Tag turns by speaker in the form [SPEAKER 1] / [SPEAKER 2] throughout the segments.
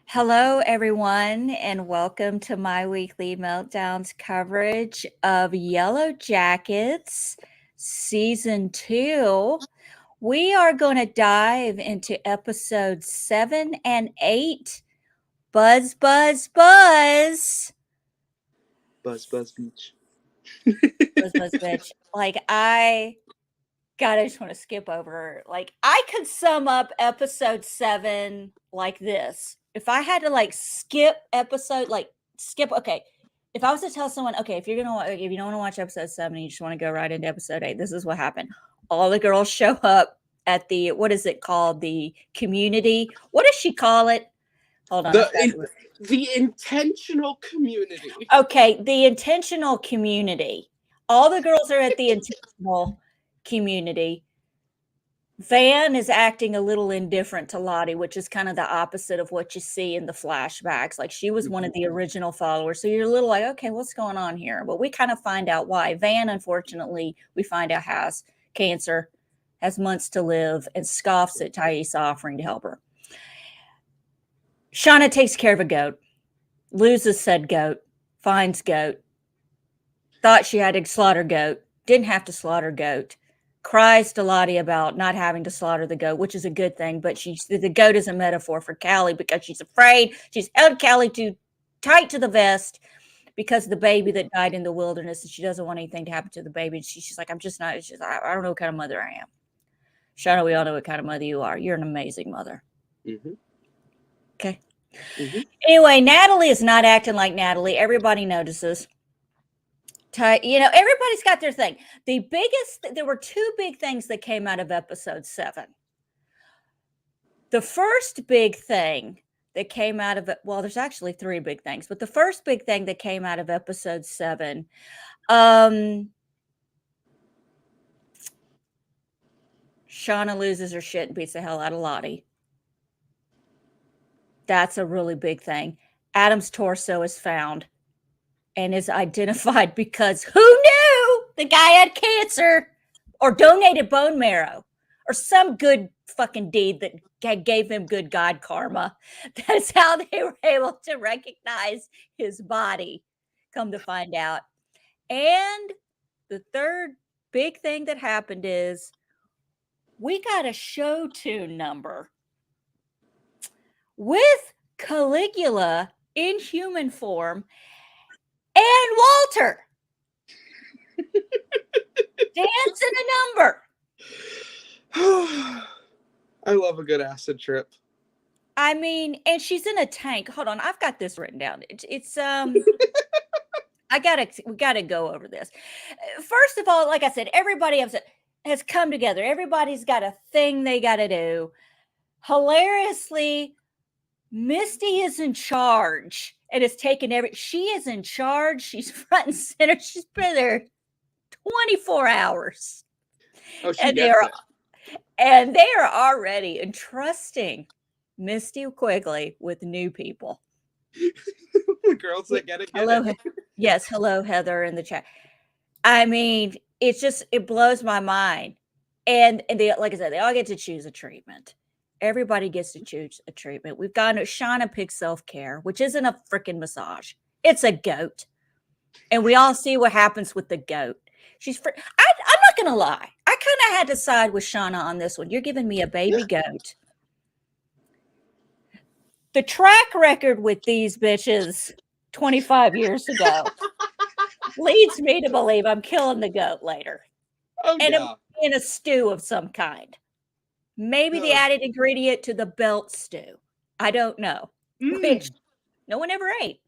[SPEAKER 1] Hello, everyone, and welcome to my weekly Meltdowns coverage of Yellowjackets Season 2. We are going to dive into episodes 7 and 8. Buzz, buzz, buzz.
[SPEAKER 2] Buzz Buzz Beach.
[SPEAKER 1] Buzz, buzz, bitch. God, I just want to skip over. I could sum up episode 7 like this. If I had to skip episode, okay. If I was to tell someone, okay, if you don't want to watch episode 7, you just want to go right into episode 8, this is what happened. All the girls show up at the, what is it called? The community. What does she call it? Hold on.
[SPEAKER 2] The intentional community.
[SPEAKER 1] Okay, the intentional community. All the girls are at the intentional community. Van is acting a little indifferent to Lottie, which is kind of the opposite of what you see in the flashbacks. Like, she was one of the original followers. So you're a little like, okay, what's going on here? But we kind of find out why. Van, unfortunately, we find out has cancer, has months to live, and scoffs at Thais offering to help her. Shauna takes care of a goat, loses said goat, finds goat, thought she had to slaughter goat, didn't have to slaughter goat. Cries to Lottie about not having to slaughter the goat, which is a good thing, but the goat is a metaphor for Callie because she's afraid. She's held Callie too tight to the vest because of the baby that died in the wilderness, and she doesn't want anything to happen to the baby. She's like, I'm just not. I don't know what kind of mother I am. Shauna, we all know what kind of mother you are. You're an amazing mother.
[SPEAKER 2] Mm-hmm.
[SPEAKER 1] Okay.
[SPEAKER 2] Mm-hmm.
[SPEAKER 1] Anyway, Natalie is not acting like Natalie. Everybody notices. Everybody's got their thing. There were two big things that came out of episode 7. The first big thing that came out of it, well, there's actually 3 big things, but the first big thing that came out of episode 7, Shauna loses her shit and beats the hell out of Lottie. That's a really big thing. Adam's torso is found and is identified because who knew the guy had cancer or donated bone marrow or some good fucking deed that gave him good God karma. That's how they were able to recognize his body, come to find out. And the third big thing that happened is we got a show tune number with Caligula in human form and Walter dancing a number.
[SPEAKER 2] I love a good acid trip.
[SPEAKER 1] I mean, and she's in a tank. Hold on, I've got this written down. It's we gotta go over this. First of all, like I said, everybody has come together. Everybody's got a thing they gotta do. Hilariously, Misty is in charge and is taking she is in charge. She's front and center. She's been there 24 hours.
[SPEAKER 2] Oh,
[SPEAKER 1] and they are already entrusting Misty Quigley with new people.
[SPEAKER 2] The girls that get it.
[SPEAKER 1] Yes, hello, Heather in the chat. I mean, it blows my mind. And they, like I said, they all get to choose a treatment. Everybody gets to choose a treatment. We've got Shauna picks self-care, which isn't a freaking massage. It's a goat. And we all see what happens with the goat. I'm not going to lie. I kind of had to side with Shauna on this one. You're giving me a baby goat. The track record with these bitches 25 years ago leads me to believe I'm killing the goat later.
[SPEAKER 2] Oh,
[SPEAKER 1] and
[SPEAKER 2] yeah.
[SPEAKER 1] in a stew of some kind. Maybe the added ingredient to the belt stew. I don't know. Which no one ever ate.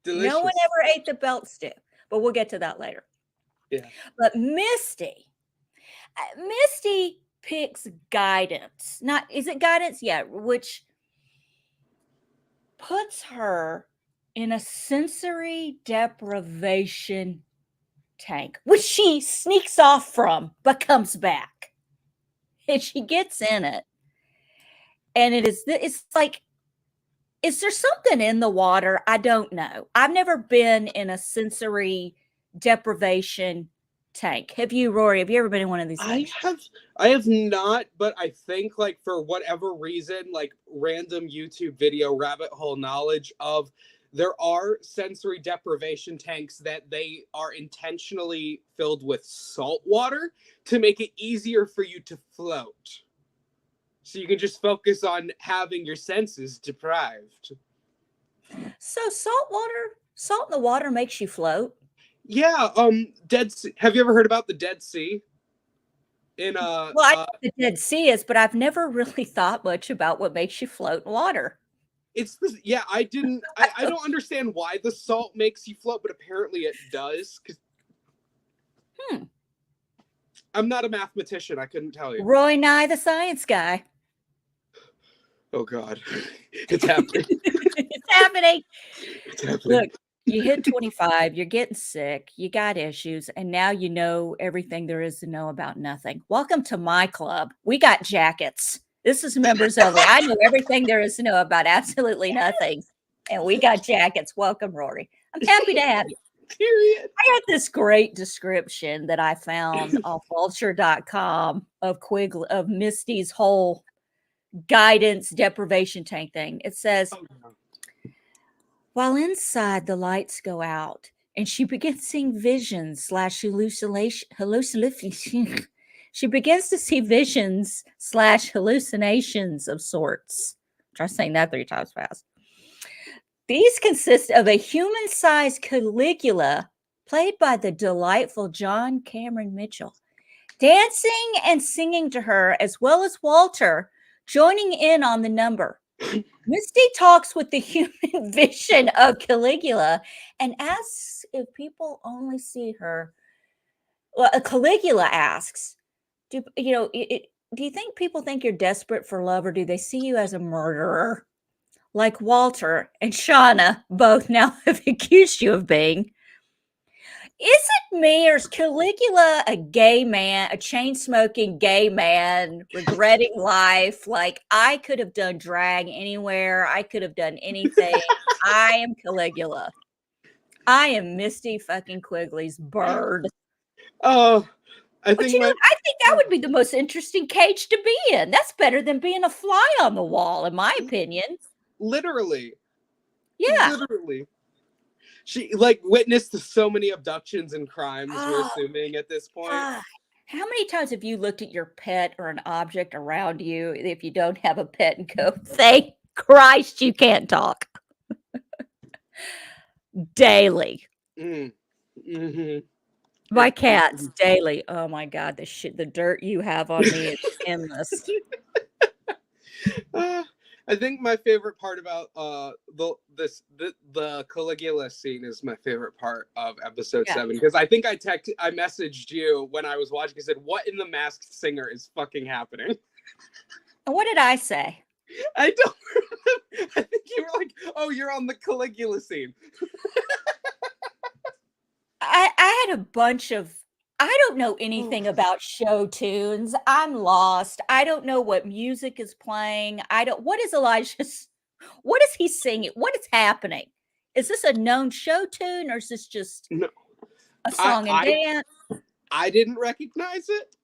[SPEAKER 2] Delicious.
[SPEAKER 1] No one ever ate the belt stew. But we'll get to that later.
[SPEAKER 2] Yeah.
[SPEAKER 1] But Misty picks guidance. Is it guidance? Yeah, which puts her in a sensory deprivation tank, which she sneaks off from, but comes back. And she gets in it. And it's like, is there something in the water? I don't know. I've never been in a sensory deprivation tank. Have you, Rory? Have you ever been in one of these
[SPEAKER 2] I
[SPEAKER 1] things?
[SPEAKER 2] have not, but I think like for whatever reason, like random YouTube video rabbit hole knowledge of there are sensory deprivation tanks that they are intentionally filled with salt water to make it easier for you to float. So you can just focus on having your senses deprived.
[SPEAKER 1] So salt in the water makes you float.
[SPEAKER 2] Yeah, Dead Sea. Have you ever heard about the Dead Sea? In
[SPEAKER 1] Well, I know what the Dead Sea is, but I've never really thought much about what makes you float in water.
[SPEAKER 2] it's this, yeah, I don't understand why the salt makes you float, but apparently it does. Cause
[SPEAKER 1] Hmm.
[SPEAKER 2] I'm not a mathematician, I couldn't tell you.
[SPEAKER 1] Roy Nye, the science guy.
[SPEAKER 2] Oh God, it's happening.
[SPEAKER 1] It's happening.
[SPEAKER 2] It's happening.
[SPEAKER 1] Look, you hit 25, you're getting sick, you got issues, and now you know everything there is to know about nothing. Welcome to my club. We got jackets. This is members only. I know everything there is to know about absolutely nothing. And we got jackets. Welcome, Rory. I'm happy to have you.
[SPEAKER 2] Period.
[SPEAKER 1] I got this great description that I found off vulture.com of Misty's whole guidance deprivation tank thing. It says,
[SPEAKER 2] Oh, no.
[SPEAKER 1] while inside the lights go out and she begins seeing visions slash hallucination. She begins to see visions slash hallucinations of sorts. Try saying that 3 times fast. These consist of a human-sized Caligula played by the delightful John Cameron Mitchell, dancing and singing to her, as well as Walter joining in on the number. Misty talks with the human vision of Caligula and asks if people only see her. Well, Caligula asks, "Do do you think people think you're desperate for love, or do they see you as a murderer, like Walter and Shauna both now have accused you of being? Is it me, or is Caligula a gay man, a chain smoking gay man, regretting life? Like, I could have done drag anywhere, I could have done anything. I am Caligula. I am Misty fucking Quigley's bird."
[SPEAKER 2] Oh, I
[SPEAKER 1] But
[SPEAKER 2] think my
[SPEAKER 1] I think that would be the most interesting cage to be in. That's better than being a fly on the wall, in my opinion.
[SPEAKER 2] literally,
[SPEAKER 1] Yeah.
[SPEAKER 2] literally. She like witnessed so many abductions and crimes, we're
[SPEAKER 1] Oh,
[SPEAKER 2] assuming at this point.
[SPEAKER 1] God. How many times have you looked at your pet or an object around you if you don't have a pet and go, thank Christ you can't talk? Daily.
[SPEAKER 2] Mm. Hmm.
[SPEAKER 1] My cats daily. Oh my God, the dirt you have on me is endless.
[SPEAKER 2] I think my favorite part about the Caligula scene is my favorite part of episode
[SPEAKER 1] Yeah.
[SPEAKER 2] 7, because I think I messaged you when I was watching. I said, "What in the Masked Singer is fucking happening?"
[SPEAKER 1] And what did I say?
[SPEAKER 2] I don't remember. I think you were like, "Oh, you're on the Caligula scene."
[SPEAKER 1] I had a bunch of I don't know anything about show tunes. I'm lost. I don't know what music is playing. I don't what is Elijah's what is he singing? What is happening? Is this a known show tune, or is this just
[SPEAKER 2] No,
[SPEAKER 1] a song and
[SPEAKER 2] I
[SPEAKER 1] dance?
[SPEAKER 2] I didn't recognize it.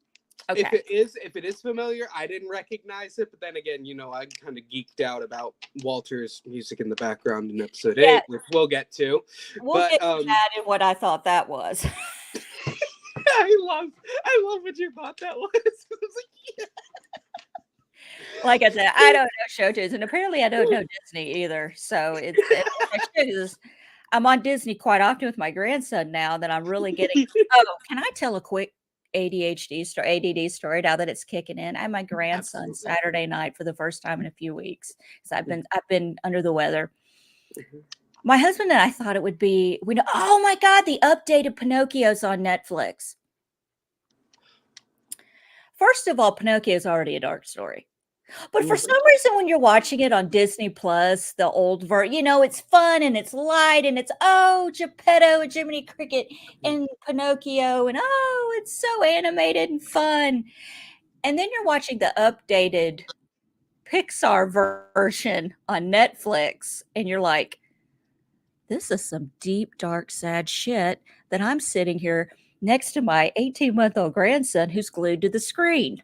[SPEAKER 1] Okay.
[SPEAKER 2] If it is familiar, I didn't recognize it. But then again, I kind of geeked out about Walter's music in the background in episode 8, which we'll get to.
[SPEAKER 1] We'll get to that and what I thought that was.
[SPEAKER 2] I love what you thought that was. I was like, yeah.
[SPEAKER 1] Like I said, I don't know show tunes, and apparently I don't know Disney either. So I'm on Disney quite often with my grandson now that I'm really getting. Oh, can I tell a quick ADD story now that it's kicking in? I had my grandson
[SPEAKER 2] Absolutely.
[SPEAKER 1] Saturday night for the first time in a few weeks because I've been under the weather.
[SPEAKER 2] Mhm.
[SPEAKER 1] My husband and I thought it would be oh my God, the updated Pinocchio's on Netflix. First of all, Pinocchio is already a dark story. But for some reason, when you're watching it on Disney Plus, the old version, it's fun and it's light and it's, Geppetto and Jiminy Cricket and Pinocchio and, it's so animated and fun. And then you're watching the updated Pixar version on Netflix and you're like, this is some deep, dark, sad shit that I'm sitting here next to my 18-month-old grandson who's glued to the screen.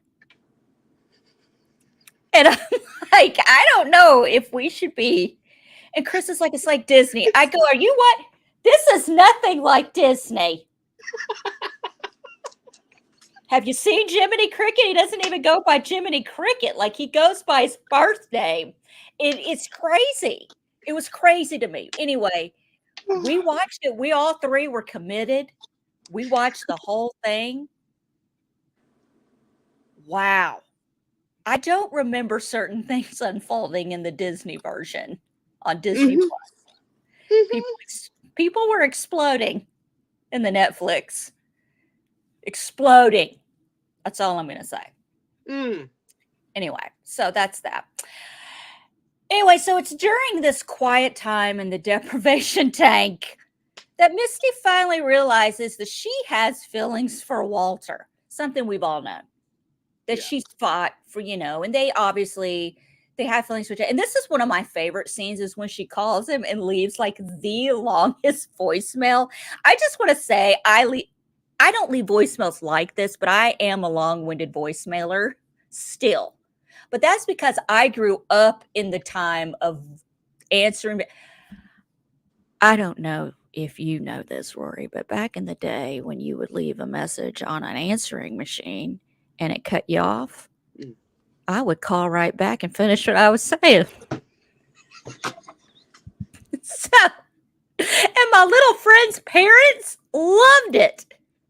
[SPEAKER 1] And I'm like, I don't know if we should be. And Chris is like, it's like Disney. I go, are you what? This is nothing like Disney. Have you seen Jiminy Cricket? He doesn't even go by Jiminy Cricket. Like, he goes by his birth name. It's crazy. It was crazy to me. Anyway, we watched it. We all three were committed. We watched the whole thing. Wow. I don't remember certain things unfolding in the Disney version on Disney Plus. People were exploding in the Netflix. Exploding. That's all I'm going to say. Anyway, so that's that. Anyway, so it's during this quiet time in the deprivation tank that Misty finally realizes that she has feelings for Walter, something we've all known. That she's fought for, and they obviously, they have feelings for each other. And this is one of my favorite scenes is when she calls him and leaves like the longest voicemail. I just want to say, I don't leave voicemails like this, but I am a long-winded voicemailer still. But that's because I grew up in the time of answering. I don't know if you know this, Rory, but back in the day when you would leave a message on an answering machine and it cut you off, I would call right back and finish what I was saying. And my little friend's parents loved it.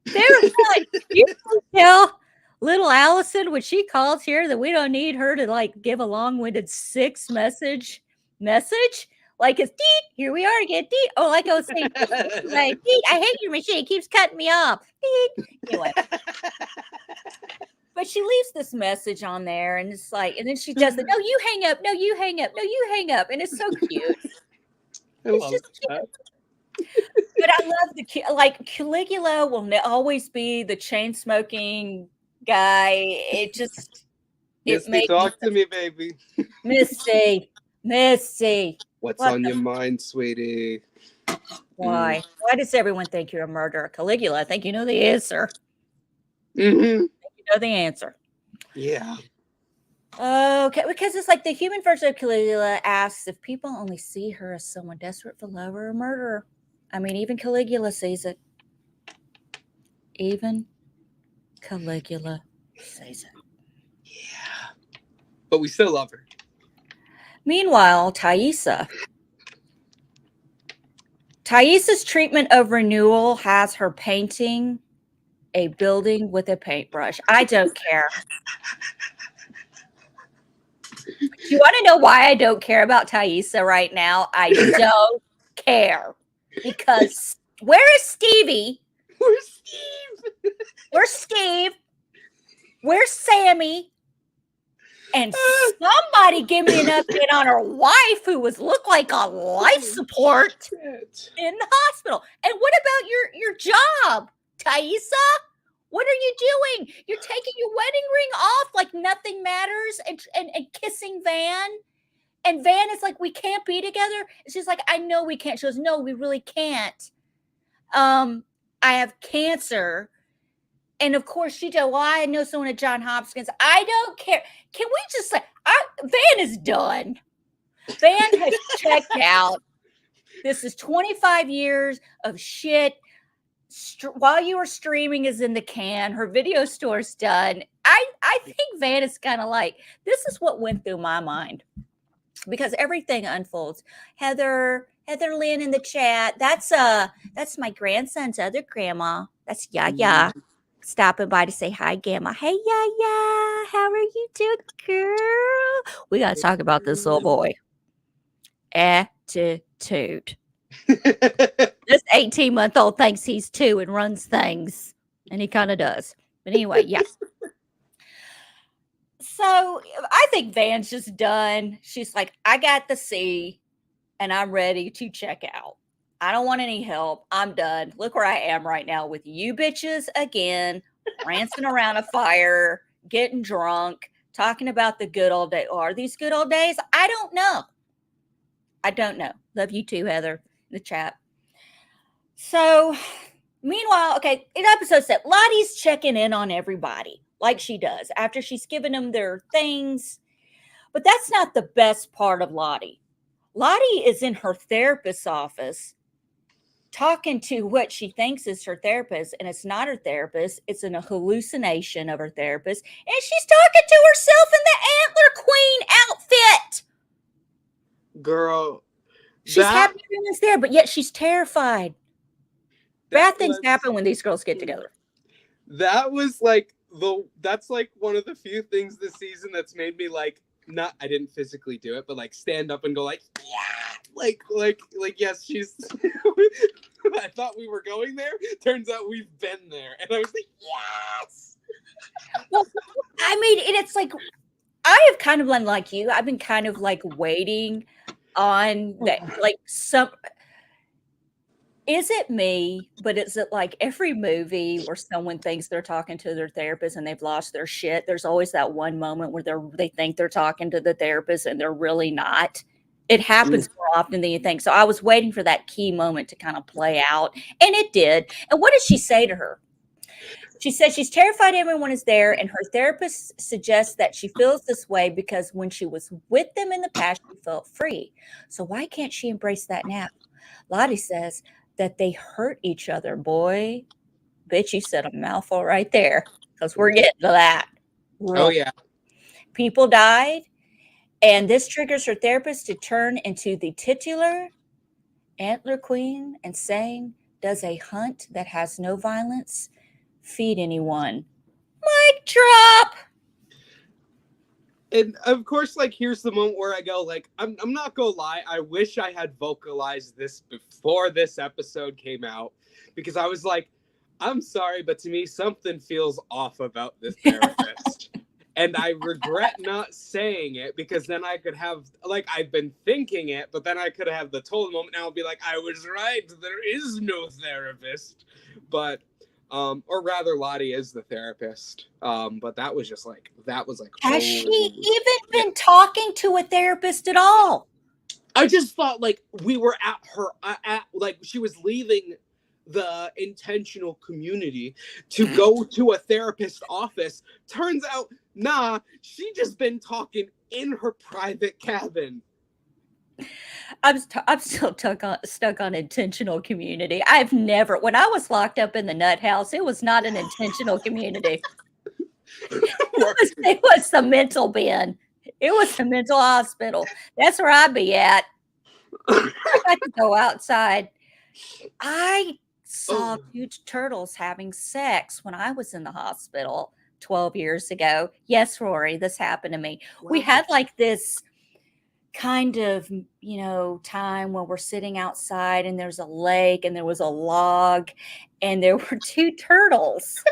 [SPEAKER 1] They were like, you can tell little Allison when she calls here that we don't need her to like give a long-winded 6 message. Like it's deet, here we are again. Deet. Oh, like I was saying, like, deet, I hate your machine. It keeps cutting me off. Deet. Anyway. But she leaves this message on there, and it's like, and then she does the, no, you hang up, no, you hang up, no, you hang up. And it's so cute. It's just cute. But I love like Caligula will always be the chain smoking guy. It just
[SPEAKER 2] Misty, talk to me, baby.
[SPEAKER 1] Misty.
[SPEAKER 2] What's on your mind, sweetie?
[SPEAKER 1] Why? Why does everyone think you're a murderer? Caligula, I think you know the answer.
[SPEAKER 2] Mm-hmm.
[SPEAKER 1] You know the answer.
[SPEAKER 2] Yeah.
[SPEAKER 1] Okay, because it's like the human version of Caligula asks if people only see her as someone desperate for love or a murderer. I mean, even Caligula sees it. Even Caligula sees it.
[SPEAKER 2] Yeah. But we still love her.
[SPEAKER 1] Meanwhile, Thaisa's treatment of renewal has her painting a building with a paintbrush. I don't care. Do you want to know why I don't care about Thaisa right now? I don't care. Because where is Stevie?
[SPEAKER 2] Where's Steve?
[SPEAKER 1] Where's Steve? Where's Sammy? And somebody give me an update on her wife who looked like on life support in the hospital. And what about your job, Thaisa? What are you doing? You're taking your wedding ring off like nothing matters and kissing Van. And Van is like, we can't be together. And she's like, I know we can't. She goes, no, we really can't. I have cancer. And of course, she goes, well, I know someone at Johns Hopkins. I don't care. Can we just say, Van is done. Van has checked out. This is 25 years of shit. While you were streaming is in the can. Her video store's done. I think Van is kind of like, this is what went through my mind. Because everything unfolds. Heather Lynn in the chat. That's my grandson's other grandma. That's Yaya. Stopping by to say hi, Gamma. Hey, Yaya. How are you doing, girl? We got to talk about this little boy. Attitude. This 18-month-old thinks he's 2 and runs things. And he kind of does. But anyway, yeah. So I think Van's just done. She's like, I got the C and I'm ready to check out. I don't want any help. I'm done. Look where I am right now with you bitches again, rancing around a fire, getting drunk, talking about the good old days. Are these good old days? I don't know. Love you too, Heather, in the chat. So Meanwhile, okay, in episode 7, Lottie's checking in on everybody like she does after she's given them their things. But that's not the best part of Lottie. Lottie is in her therapist's office talking to what she thinks is her therapist, and it's not her therapist. It's a hallucination of her therapist, and she's talking to herself in the Antler Queen outfit.
[SPEAKER 2] Girl,
[SPEAKER 1] she's happy everyone's there, but yet she's terrified. Bad things happen when these girls get together.
[SPEAKER 2] That was like that's like one of the few things this season that's made me like, not, I didn't physically do it, but like stand up and go like, yeah, like yes, she's I thought we were going there. Turns out we've been there. And I was like, yes.
[SPEAKER 1] Well, I mean, it's like, I have kind of been like you. I've been kind of like waiting on that, like is it me, but is it like every movie where someone thinks they're talking to their therapist and they've lost their shit? There's always that one moment where they think they're talking to the therapist and they're really not. It happens more often than you think. So I was waiting for that key moment to kind of play out, and it did. And what did she say to her? She said she's terrified everyone is there, and her therapist suggests that she feels this way because when she was with them in the past, she felt free. So why can't she embrace that now? Lottie says that they hurt each other, boy. Bitch, you said a mouthful right there, because we're getting to that.
[SPEAKER 2] Oh, yeah.
[SPEAKER 1] People died, and this triggers her therapist to turn into the titular Antler Queen and saying, does a hunt that has no violence feed anyone? Mic drop.
[SPEAKER 2] And of course, like, here's the moment where I go, like, I'm not gonna lie, I wish I had vocalized this before this episode came out, because I was like, I'm sorry, but to me, something feels off about this therapist. And I regret not saying it, because then I could have, like, I've been thinking it, but then I could have the total moment now and be like, I was right, there is no therapist. But or rather, Lottie is the therapist. But that was just like,
[SPEAKER 1] has she even been talking to a therapist at all?
[SPEAKER 2] I just thought like we were at her, like she was leaving the intentional community to go to a therapist's office. Turns out, nah, she just been talking in her private cabin.
[SPEAKER 1] I'm still stuck on intentional community. I've never, when I was locked up in the nut house, it was not an intentional community. It was the mental bin. It was the mental hospital. That's where I'd be at. I got to go outside. I saw huge turtles having sex when I was in the hospital 12 years ago. Yes, Rory, this happened to me. Wow. We had like this kind of, time when we're sitting outside and there's a lake and there was a log and there were two turtles.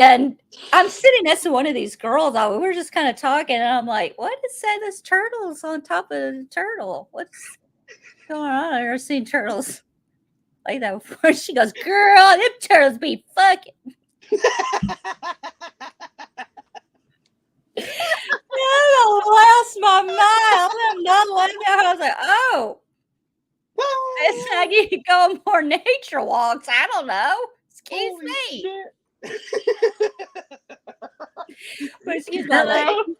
[SPEAKER 1] And I'm sitting next to one of these girls. We were just kind of talking, and I'm like, what is that? This turtle's on top of the turtle. What's going on? I've never seen turtles like that before. She goes, girl, them turtles be fucking. I lost my mind. I'm not laughing. I was like, oh. It's like you go on more nature walks. I don't know. Excuse me. But excuse my language.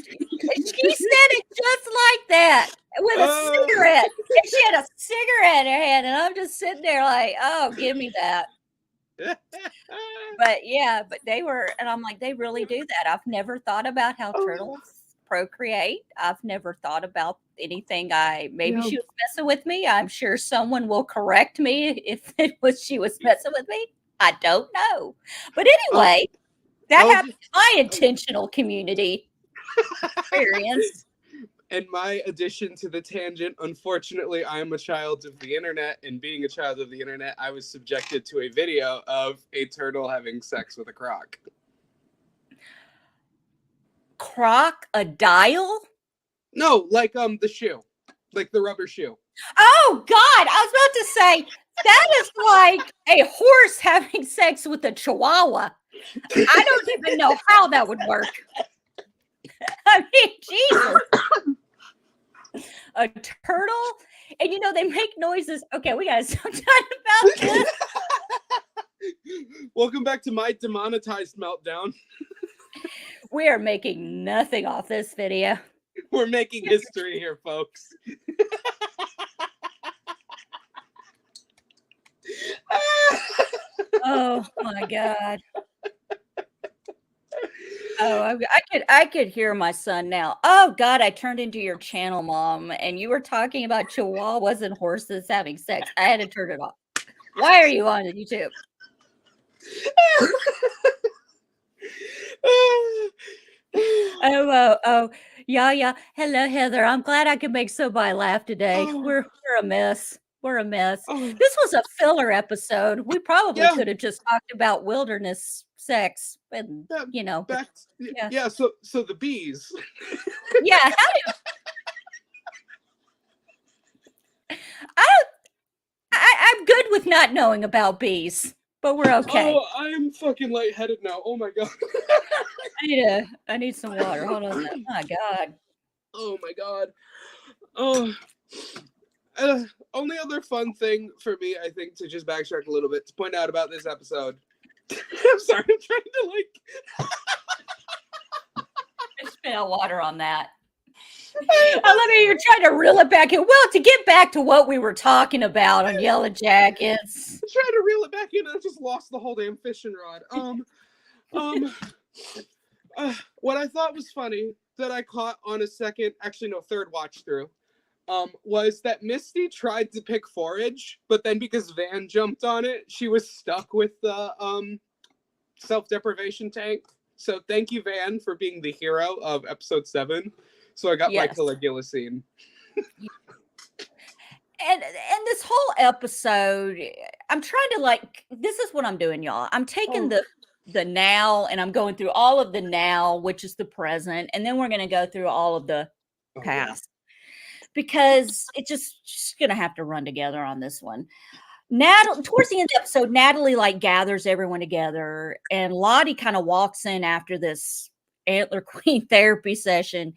[SPEAKER 1] She said it just like that with a cigarette. And she had a cigarette in her hand, and I'm just sitting there like, oh, give me that. But yeah, but they were, and I'm like, they really do that. I've never thought about how turtles procreate. I've never thought about anything. Maybe she was messing with me. I'm sure someone will correct me if it was she was messing with me. I don't know. But anyway, that happened to my intentional community experience.
[SPEAKER 2] And my addition to the tangent, unfortunately, I am a child of the internet, and being a child of the internet, I was subjected to a video of a turtle having sex with a croc.
[SPEAKER 1] Crocodile?
[SPEAKER 2] No, like the shoe. Like the rubber shoe.
[SPEAKER 1] Oh, God. I was about to say, that is like a horse having sex with a chihuahua. I don't even know how that would work. I mean, Jesus. A turtle, and they make noises. Okay, we gotta stop talking about this.
[SPEAKER 2] Welcome back to my demonetized meltdown.
[SPEAKER 1] We are making nothing off this video.
[SPEAKER 2] We're making history here, folks.
[SPEAKER 1] Oh my God. Oh, I could hear my son now. Oh God, I turned into your channel, Mom, and you were talking about chihuahuas and horses having sex. I had to turn it off. Why are you on YouTube? Oh, yeah. Hello, Heather. I'm glad I could make somebody laugh today. We're a mess. We're a mess. This was a filler episode. We probably could have just talked about wilderness sex, and you know.
[SPEAKER 2] So the bees.
[SPEAKER 1] Yeah. I'm good with not knowing about bees, but we're okay.
[SPEAKER 2] Oh, I'm fucking lightheaded now. Oh my God.
[SPEAKER 1] I need some water. Hold on. Oh my God.
[SPEAKER 2] Oh my God. Only other fun thing for me, I think, to just backtrack a little bit to point out about this episode. I'm sorry, I'm trying to
[SPEAKER 1] I spilled water on that. I love how you're trying to reel it back in. Well, to get back to what we were talking about on Yellowjackets.
[SPEAKER 2] I'm trying to reel it back in, and I just lost the whole damn fishing rod. What I thought was funny that I caught on a third watch through, was that Misty tried to pick forage, but then because Van jumped on it, she was stuck with the self-deprivation tank. So thank you, Van, for being the hero of episode 7. So I got my Caligula scene.
[SPEAKER 1] And this whole episode, I'm trying to this is what I'm doing, y'all. I'm taking the now and I'm going through all of the now, which is the present, and then we're going to go through all of the past. Because it's just going to have to run together on this one. Towards the end of the episode, Natalie gathers everyone together, and Lottie kind of walks in after this Antler Queen therapy session,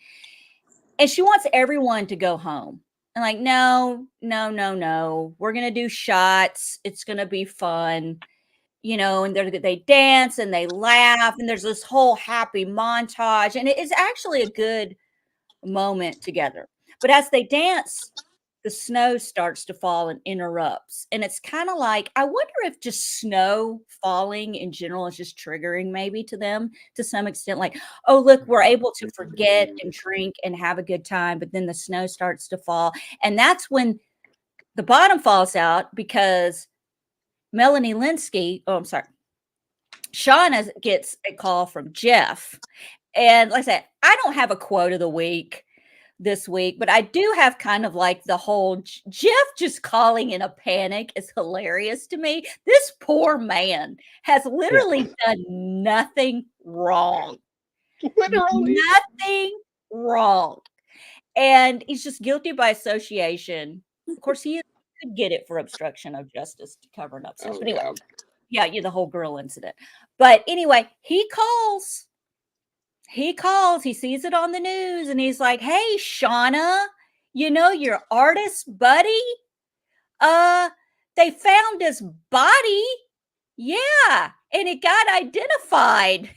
[SPEAKER 1] and she wants everyone to go home. And no, we're going to do shots. It's going to be fun. You know, and they dance and they laugh, and there's this whole happy montage, and it is actually a good moment together. But as they dance, the snow starts to fall and interrupts. And it's kind of I wonder if just snow falling in general is just triggering maybe to them to some extent. Oh, look, we're able to forget and drink and have a good time. But then the snow starts to fall. And that's when the bottom falls out, because Melanie Linsky, Shauna gets a call from Jeff. And like I said, I don't have a quote of the week this week, but I do have kind of the whole Jeff just calling in a panic is hilarious to me. This poor man has literally done nothing wrong.
[SPEAKER 2] Literally
[SPEAKER 1] nothing wrong. And he's just guilty by association. Of course, he could get it for obstruction of justice to covering up stuff. But anyway, the whole girl incident. But anyway, he calls, he sees it on the news, and he's like, hey, Shauna, your artist buddy, they found his body. Yeah. And it got identified.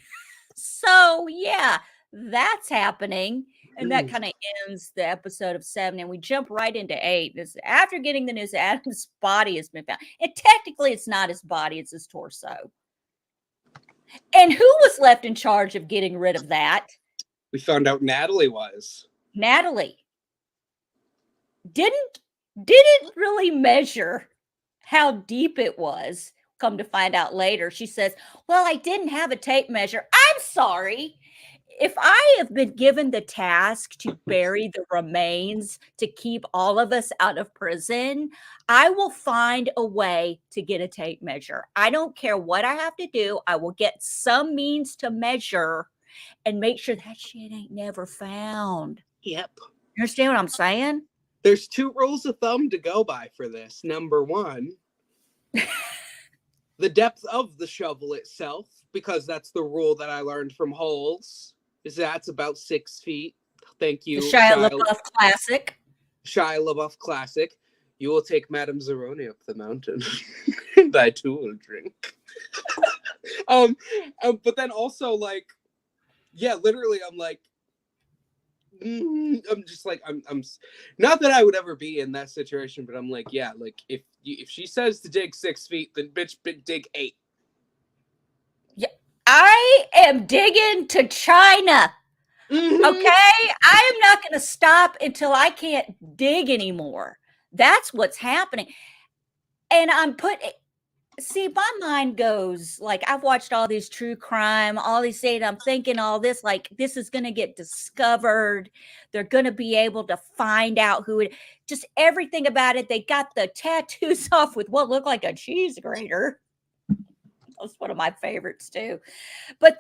[SPEAKER 1] So yeah, that's happening. And that kind of ends the episode of 7. And we jump right into 8. This after getting the news that Adam's body has been found. And technically it's not his body, it's his torso. And who was left in charge of getting rid of that?
[SPEAKER 2] We found out Natalie was.
[SPEAKER 1] Natalie didn't really measure how deep it was. Come to find out later, she says, well, I didn't have a tape measure. I'm sorry. If I have been given the task to bury the remains to keep all of us out of prison, I will find a way to get a tape measure. I don't care what I have to do. I will get some means to measure and make sure that shit ain't never found.
[SPEAKER 2] Yep.
[SPEAKER 1] You understand what I'm saying?
[SPEAKER 2] There's 2 rules of thumb to go by for this. Number 1, the depth of the shovel itself, because that's the rule that I learned from Holes. Is that's about 6 feet. Thank you.
[SPEAKER 1] The Shia LaBeouf classic.
[SPEAKER 2] Shia LaBeouf classic. You will take Madame Zeroni up the mountain. And I too will drink. But then also like, yeah, literally, I'm like, I'm just like, I'm not that I would ever be in that situation, but I'm like, yeah, like if she says to dig 6 feet, then bitch, dig 8.
[SPEAKER 1] Yeah, I am digging to China.
[SPEAKER 2] Mm-hmm.
[SPEAKER 1] Okay, I am not going to stop until I can't dig anymore. That's what's happening. And see, my mind goes like, I've watched all these true crime, all these things. I'm thinking all this, like, this is going to get discovered. They're going to be able to find out who it, just everything about it. They got the tattoos off with what looked like a cheese grater. That's one of my favorites too. But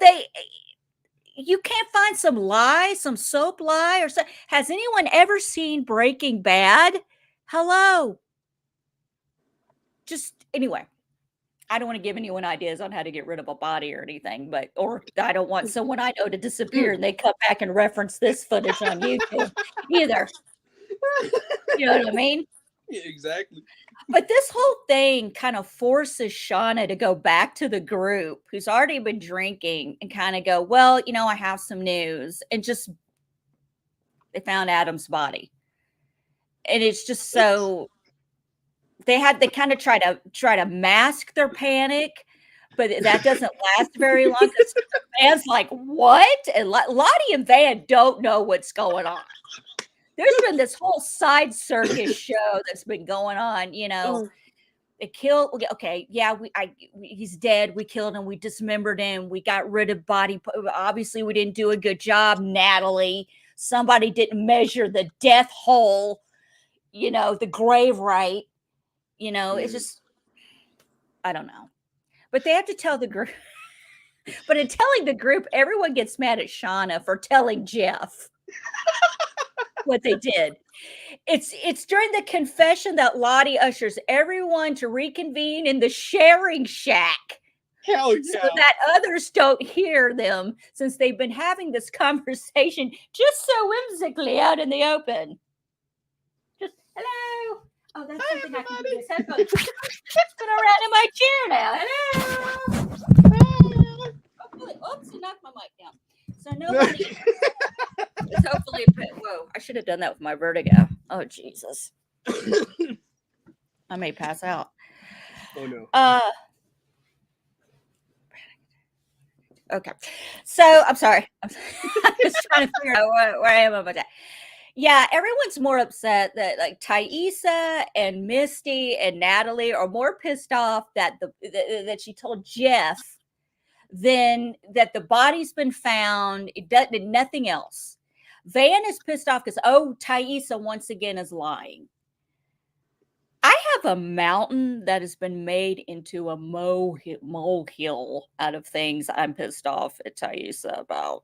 [SPEAKER 1] you can't find some lie, some soap lie or so. Has anyone ever seen Breaking Bad? Hello. Just anyway, I don't want to give anyone ideas on how to get rid of a body or anything, or I don't want someone I know to disappear and they come back and reference this footage on YouTube either. You know what I mean?
[SPEAKER 2] Yeah, exactly.
[SPEAKER 1] But this whole thing kind of forces Shauna to go back to the group who's already been drinking and kind of go, well, I have some news. And just, they found Adam's body. And it's just so, they kind of try to mask their panic, but that doesn't last very long because Van's like, what? And Lottie and Van don't know what's going on. There's been this whole side circus show that's been going on, They killed, okay, yeah, he's dead. We killed him. We dismembered him. We got rid of body. Obviously, we didn't do a good job, Natalie. Somebody didn't measure the death hole, the grave right. It's just, I don't know. But they have to tell the group. But in telling the group, everyone gets mad at Shauna for telling Jeff what they did. It's during the confession that Lottie ushers everyone to reconvene in the sharing shack.
[SPEAKER 2] Hell yeah.
[SPEAKER 1] So that others don't hear them, since they've been having this conversation just so whimsically out in the open. Just, hello. Oh, that's
[SPEAKER 2] Hi,
[SPEAKER 1] something
[SPEAKER 2] everybody.
[SPEAKER 1] I can do. This headphones. Spin around in my chair now. Hello. Oops, I knocked my mic down. So nobody. Hopefully, whoa! I should have done that with my vertigo. Oh Jesus! I may pass out.
[SPEAKER 2] Oh no.
[SPEAKER 1] Okay. So I'm sorry. I'm just trying to figure out where I am about that. Yeah, everyone's more upset that like Thaisa and Misty and Natalie are more pissed off that that she told Jeff than that the body's been found. It does nothing else. Van is pissed off because Thaisa once again is lying. I have a mountain that has been made into a molehill out of things I'm pissed off at Thaisa about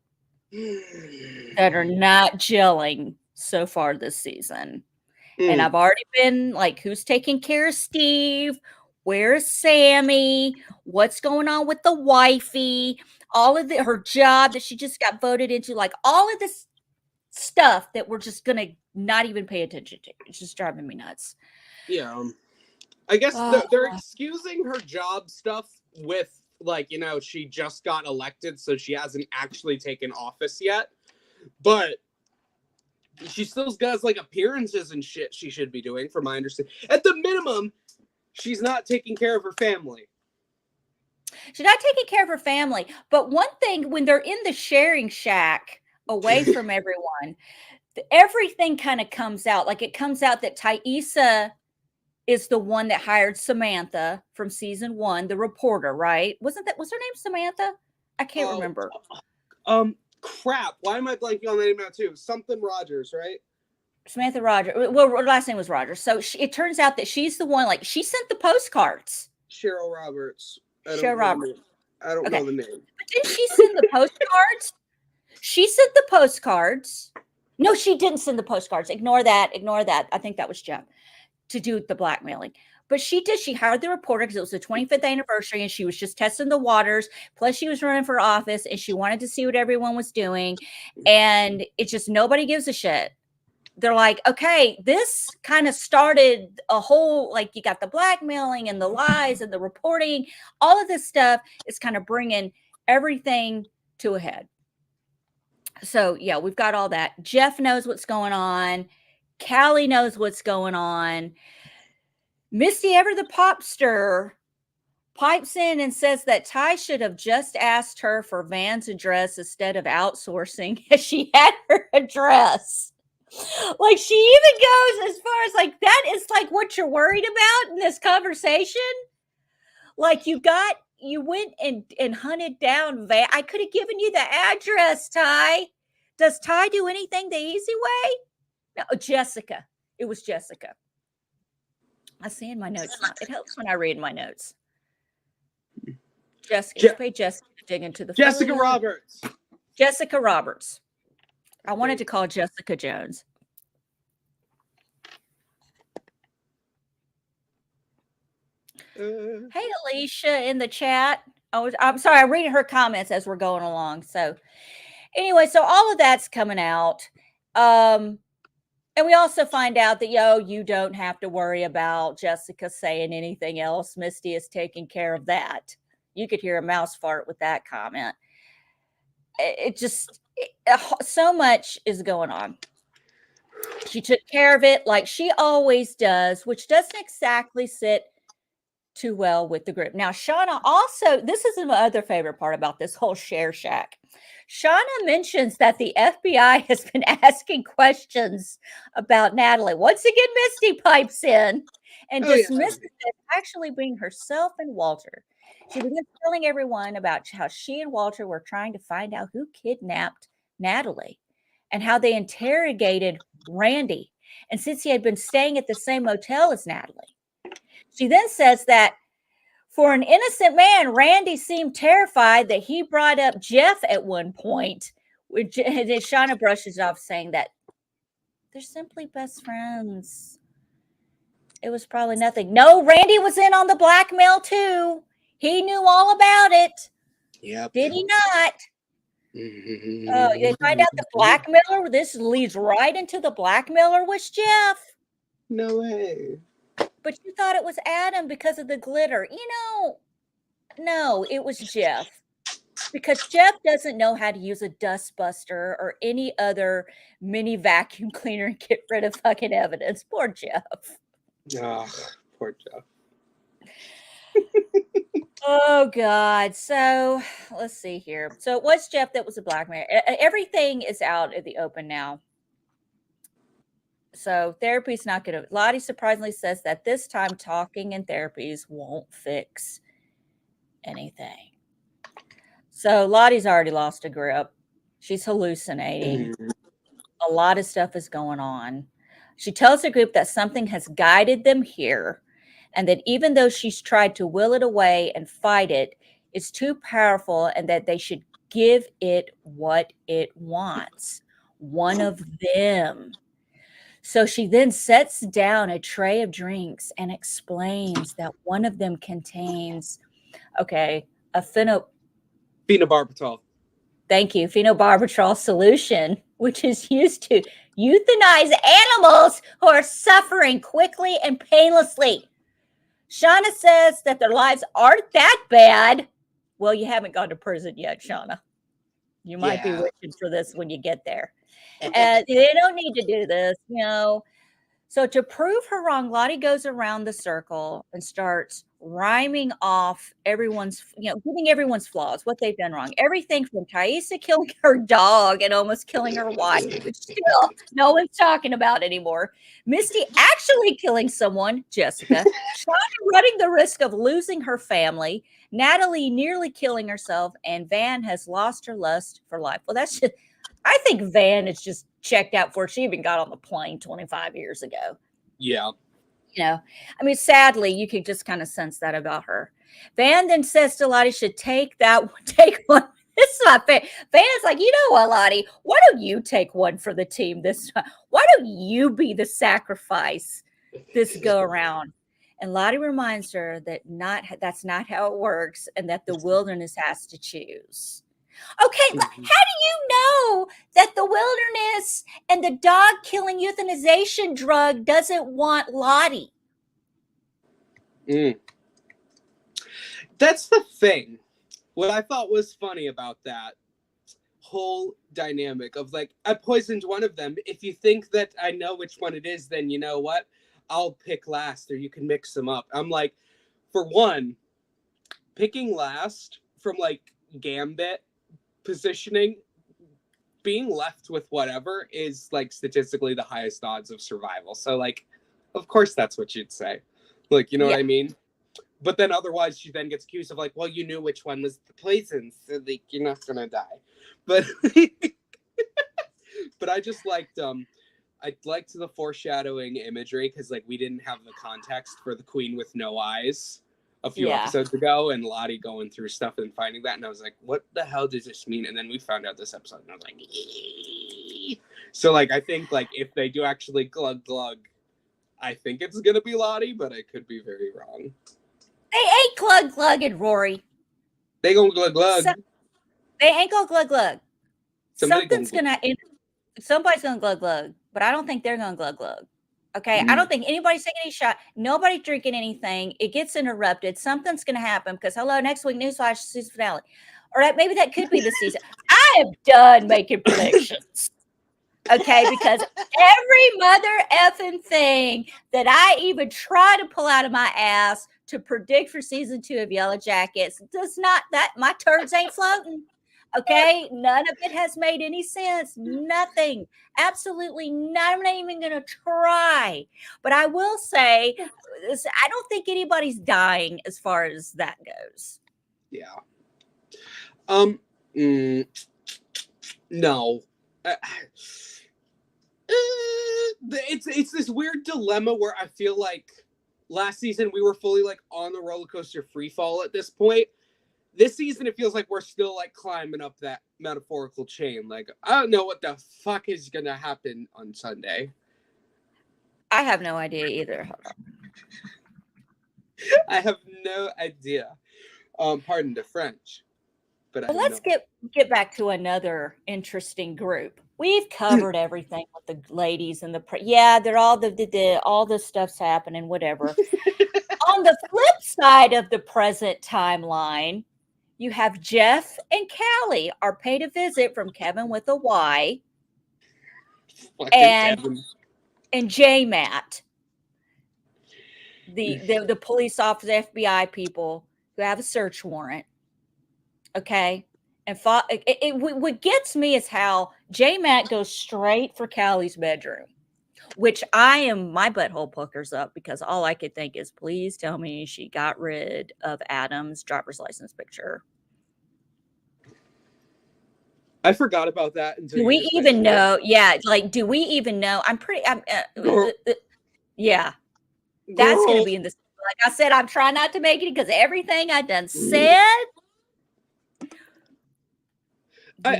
[SPEAKER 1] that are not gelling so far this season. And I've already been like, who's taking care of Steve? Where's Sammy? What's going on with the wifey? All of her job that she just got voted into, like all of this stuff that we're just gonna not even pay attention to. It's just driving me nuts.
[SPEAKER 2] Yeah. I guess they're excusing her job stuff with like, she just got elected, so she hasn't actually taken office yet. But she still does like appearances and shit she should be doing, from my understanding. At the minimum, she's not taking care of her family.
[SPEAKER 1] She's not taking care of her family. But one thing, when they're in the sharing shack away from everyone, everything kind of comes out. Like it comes out that Thaisa is the one that hired Samantha from season 1, the reporter, right? Was her name Samantha? I can't remember.
[SPEAKER 2] Crap. Why am I blanking on the name now too? Something Rogers, right?
[SPEAKER 1] Samantha Rogers. Well, her last name was Rogers. So it turns out that she's the one, like she sent the postcards.
[SPEAKER 2] Cheryl Roberts.
[SPEAKER 1] Cheryl Roberts.
[SPEAKER 2] I don't know the name.
[SPEAKER 1] But didn't she send the postcards? She sent the postcards. No, she didn't send the postcards. Ignore that. I think that was Jeff to do the blackmailing. But she did. She hired the reporter because it was the 25th anniversary and she was just testing the waters. Plus, she was running for office and she wanted to see what everyone was doing. And it's just nobody gives a shit. they're like, okay, this kind of started a whole, like, you got the blackmailing and the lies and the reporting, all of this stuff is kind of bringing everything to a head. So yeah, we've got all that. Jeff knows what's going on. Callie knows what's going on. Misty Ever the Popster pipes in and says that Ty should have just asked her for Van's address instead of outsourcing as she had her address. Like, she even goes as far as like, that is like what you're worried about in this conversation. Like, you went and hunted down Van. I could have given you the address, Ty. Does Ty do anything the easy way? No, Jessica. It was Jessica. I see in my notes. It helps when I read my notes. Jessica. Pay Jessica to dig into the
[SPEAKER 2] Jessica
[SPEAKER 1] phone.
[SPEAKER 2] Roberts.
[SPEAKER 1] Jessica Roberts. I wanted to call Jessica Jones. Hey, Alicia in the chat. I'm sorry, I'm reading her comments as we're going along. So anyway, so all of that's coming out. And we also find out that, you don't have to worry about Jessica saying anything else. Misty is taking care of that. You could hear a mouse fart with that comment. So much is going on. She took care of it like she always does, which doesn't exactly sit too well with the group. Now, Shauna also, this is my other favorite part about this whole share shack. Shauna mentions that the FBI has been asking questions about Natalie. Once again, Misty pipes in and dismisses it actually being herself and Walter. She begins telling everyone about how she and Walter were trying to find out who kidnapped Natalie and how they interrogated Randy. And since he had been staying at the same motel as Natalie. She then says that for an innocent man, Randy seemed terrified that he brought up Jeff at one point. Which Shauna brushes off, saying that they're simply best friends. It was probably nothing. No, Randy was in on the blackmail too. He knew all about it.
[SPEAKER 2] Yep.
[SPEAKER 1] Did he not? They find out the blackmailer. This leads right into the blackmailer was Jeff.
[SPEAKER 2] No way.
[SPEAKER 1] But you thought it was Adam because of the glitter. No, it was Jeff. Because Jeff doesn't know how to use a dustbuster or any other mini vacuum cleaner and get rid of fucking evidence. Poor Jeff.
[SPEAKER 2] Oh, poor Jeff.
[SPEAKER 1] Oh, God. So let's see here. So it was Jeff that was a blackmailer. Everything is out in the open now. So therapy's not going to. Lottie surprisingly says that this time talking and therapies won't fix anything. So Lottie's already lost a grip. She's hallucinating. A lot of stuff is going on. She tells the group that something has guided them here and that even though she's tried to will it away and fight it, it's too powerful and that they should give it what it wants. One of them. So she then sets down a tray of drinks and explains that one of them contains, a
[SPEAKER 2] phenobarbital.
[SPEAKER 1] Thank you. Phenobarbital solution, which is used to euthanize animals who are suffering quickly and painlessly. Shauna says that their lives aren't that bad. Well, you haven't gone to prison yet, Shauna. You might be wishing for this when you get there. And they don't need to do this, So to prove her wrong, Lottie goes around the circle and starts rhyming off everyone's, giving everyone's flaws, what they've done wrong. Everything from Thaisa killing her dog and almost killing her wife, which still no one's talking about anymore. Misty actually killing someone, Jessica. Shauna running the risk of losing her family. Natalie nearly killing herself. And Van has lost her lust for life. Well, that's just... I think Van is just checked out before she even got on the plane 25 years ago.
[SPEAKER 2] Yeah.
[SPEAKER 1] Sadly, you can just kind of sense that about her. Van then says to Lottie should take one. This is my favorite. Van's like, you know what, Lottie? Why don't you take one for the team this time? Why don't you be the sacrifice this go around? And Lottie reminds her that that's not how it works and that the wilderness has to choose. Okay, how do you know that the wilderness and the dog killing euthanization drug doesn't want Lottie?
[SPEAKER 2] That's the thing. What I thought was funny about that whole dynamic of like, I poisoned one of them. If you think that I know which one it is, then you know what? I'll pick last, or you can mix them up. I'm like, for one, picking last from like gambit positioning, being left with whatever is like statistically the highest odds of survival. So like, of course that's what you'd say. Like, you know what I mean? But then otherwise she then gets accused of like, well, you knew which one was the poison, so like you're not gonna die. But but I just liked I liked the foreshadowing imagery because like we didn't have the context for the queen with no eyes a few episodes ago, and Lottie going through stuff and finding that, and I was like, what the hell does this mean? And then we found out this episode, and I was like, eee. So like I think like if they do actually glug glug, I think it's gonna be Lottie, but I could be very wrong.
[SPEAKER 1] They ain't glug glugging, Rory.
[SPEAKER 2] They gonna glug glug.
[SPEAKER 1] They ain't gonna glug glug.
[SPEAKER 2] Somebody's
[SPEAKER 1] gonna glug glug, but I don't think they're gonna glug glug. Okay, I don't think anybody's taking any shot. Nobody's drinking anything. It gets interrupted. Something's gonna happen because hello, next week newsflash season finale, or maybe that could be the season. I am done making predictions. Okay, because every mother effing thing that I even try to pull out of my ass to predict for season 2 of Yellowjackets does not, that my turds ain't floating. Okay, none of it has made any sense. Nothing, absolutely not. I'm not even gonna try. But I will say, I don't think anybody's dying as far as that goes.
[SPEAKER 2] Yeah. No. It's this weird dilemma where I feel like last season we were fully like on the roller coaster free fall at this point. This season it feels like we're still like climbing up that metaphorical chain. Like I don't know what the fuck is gonna happen on Sunday.
[SPEAKER 1] I have no idea either.
[SPEAKER 2] I have no idea. Pardon the French. But
[SPEAKER 1] well, let's get back to another interesting group. We've covered everything with the ladies and they're all all the stuff's happening, whatever. On the flip side of the present timeline, you have Jeff and Callie are paid a visit from Kevin with a Y, and J Matt, the police officer, FBI people who have a search warrant. Okay. And what gets me is how J Matt goes straight for Callie's bedroom, which my butthole puckers up because all I could think is, please tell me she got rid of Adam's driver's license picture.
[SPEAKER 2] I forgot about that.
[SPEAKER 1] Do we even know? Yeah. Like, do we even know? Yeah. That's going to be in this. Like I said, I'm trying not to make it because everything I done said.
[SPEAKER 2] I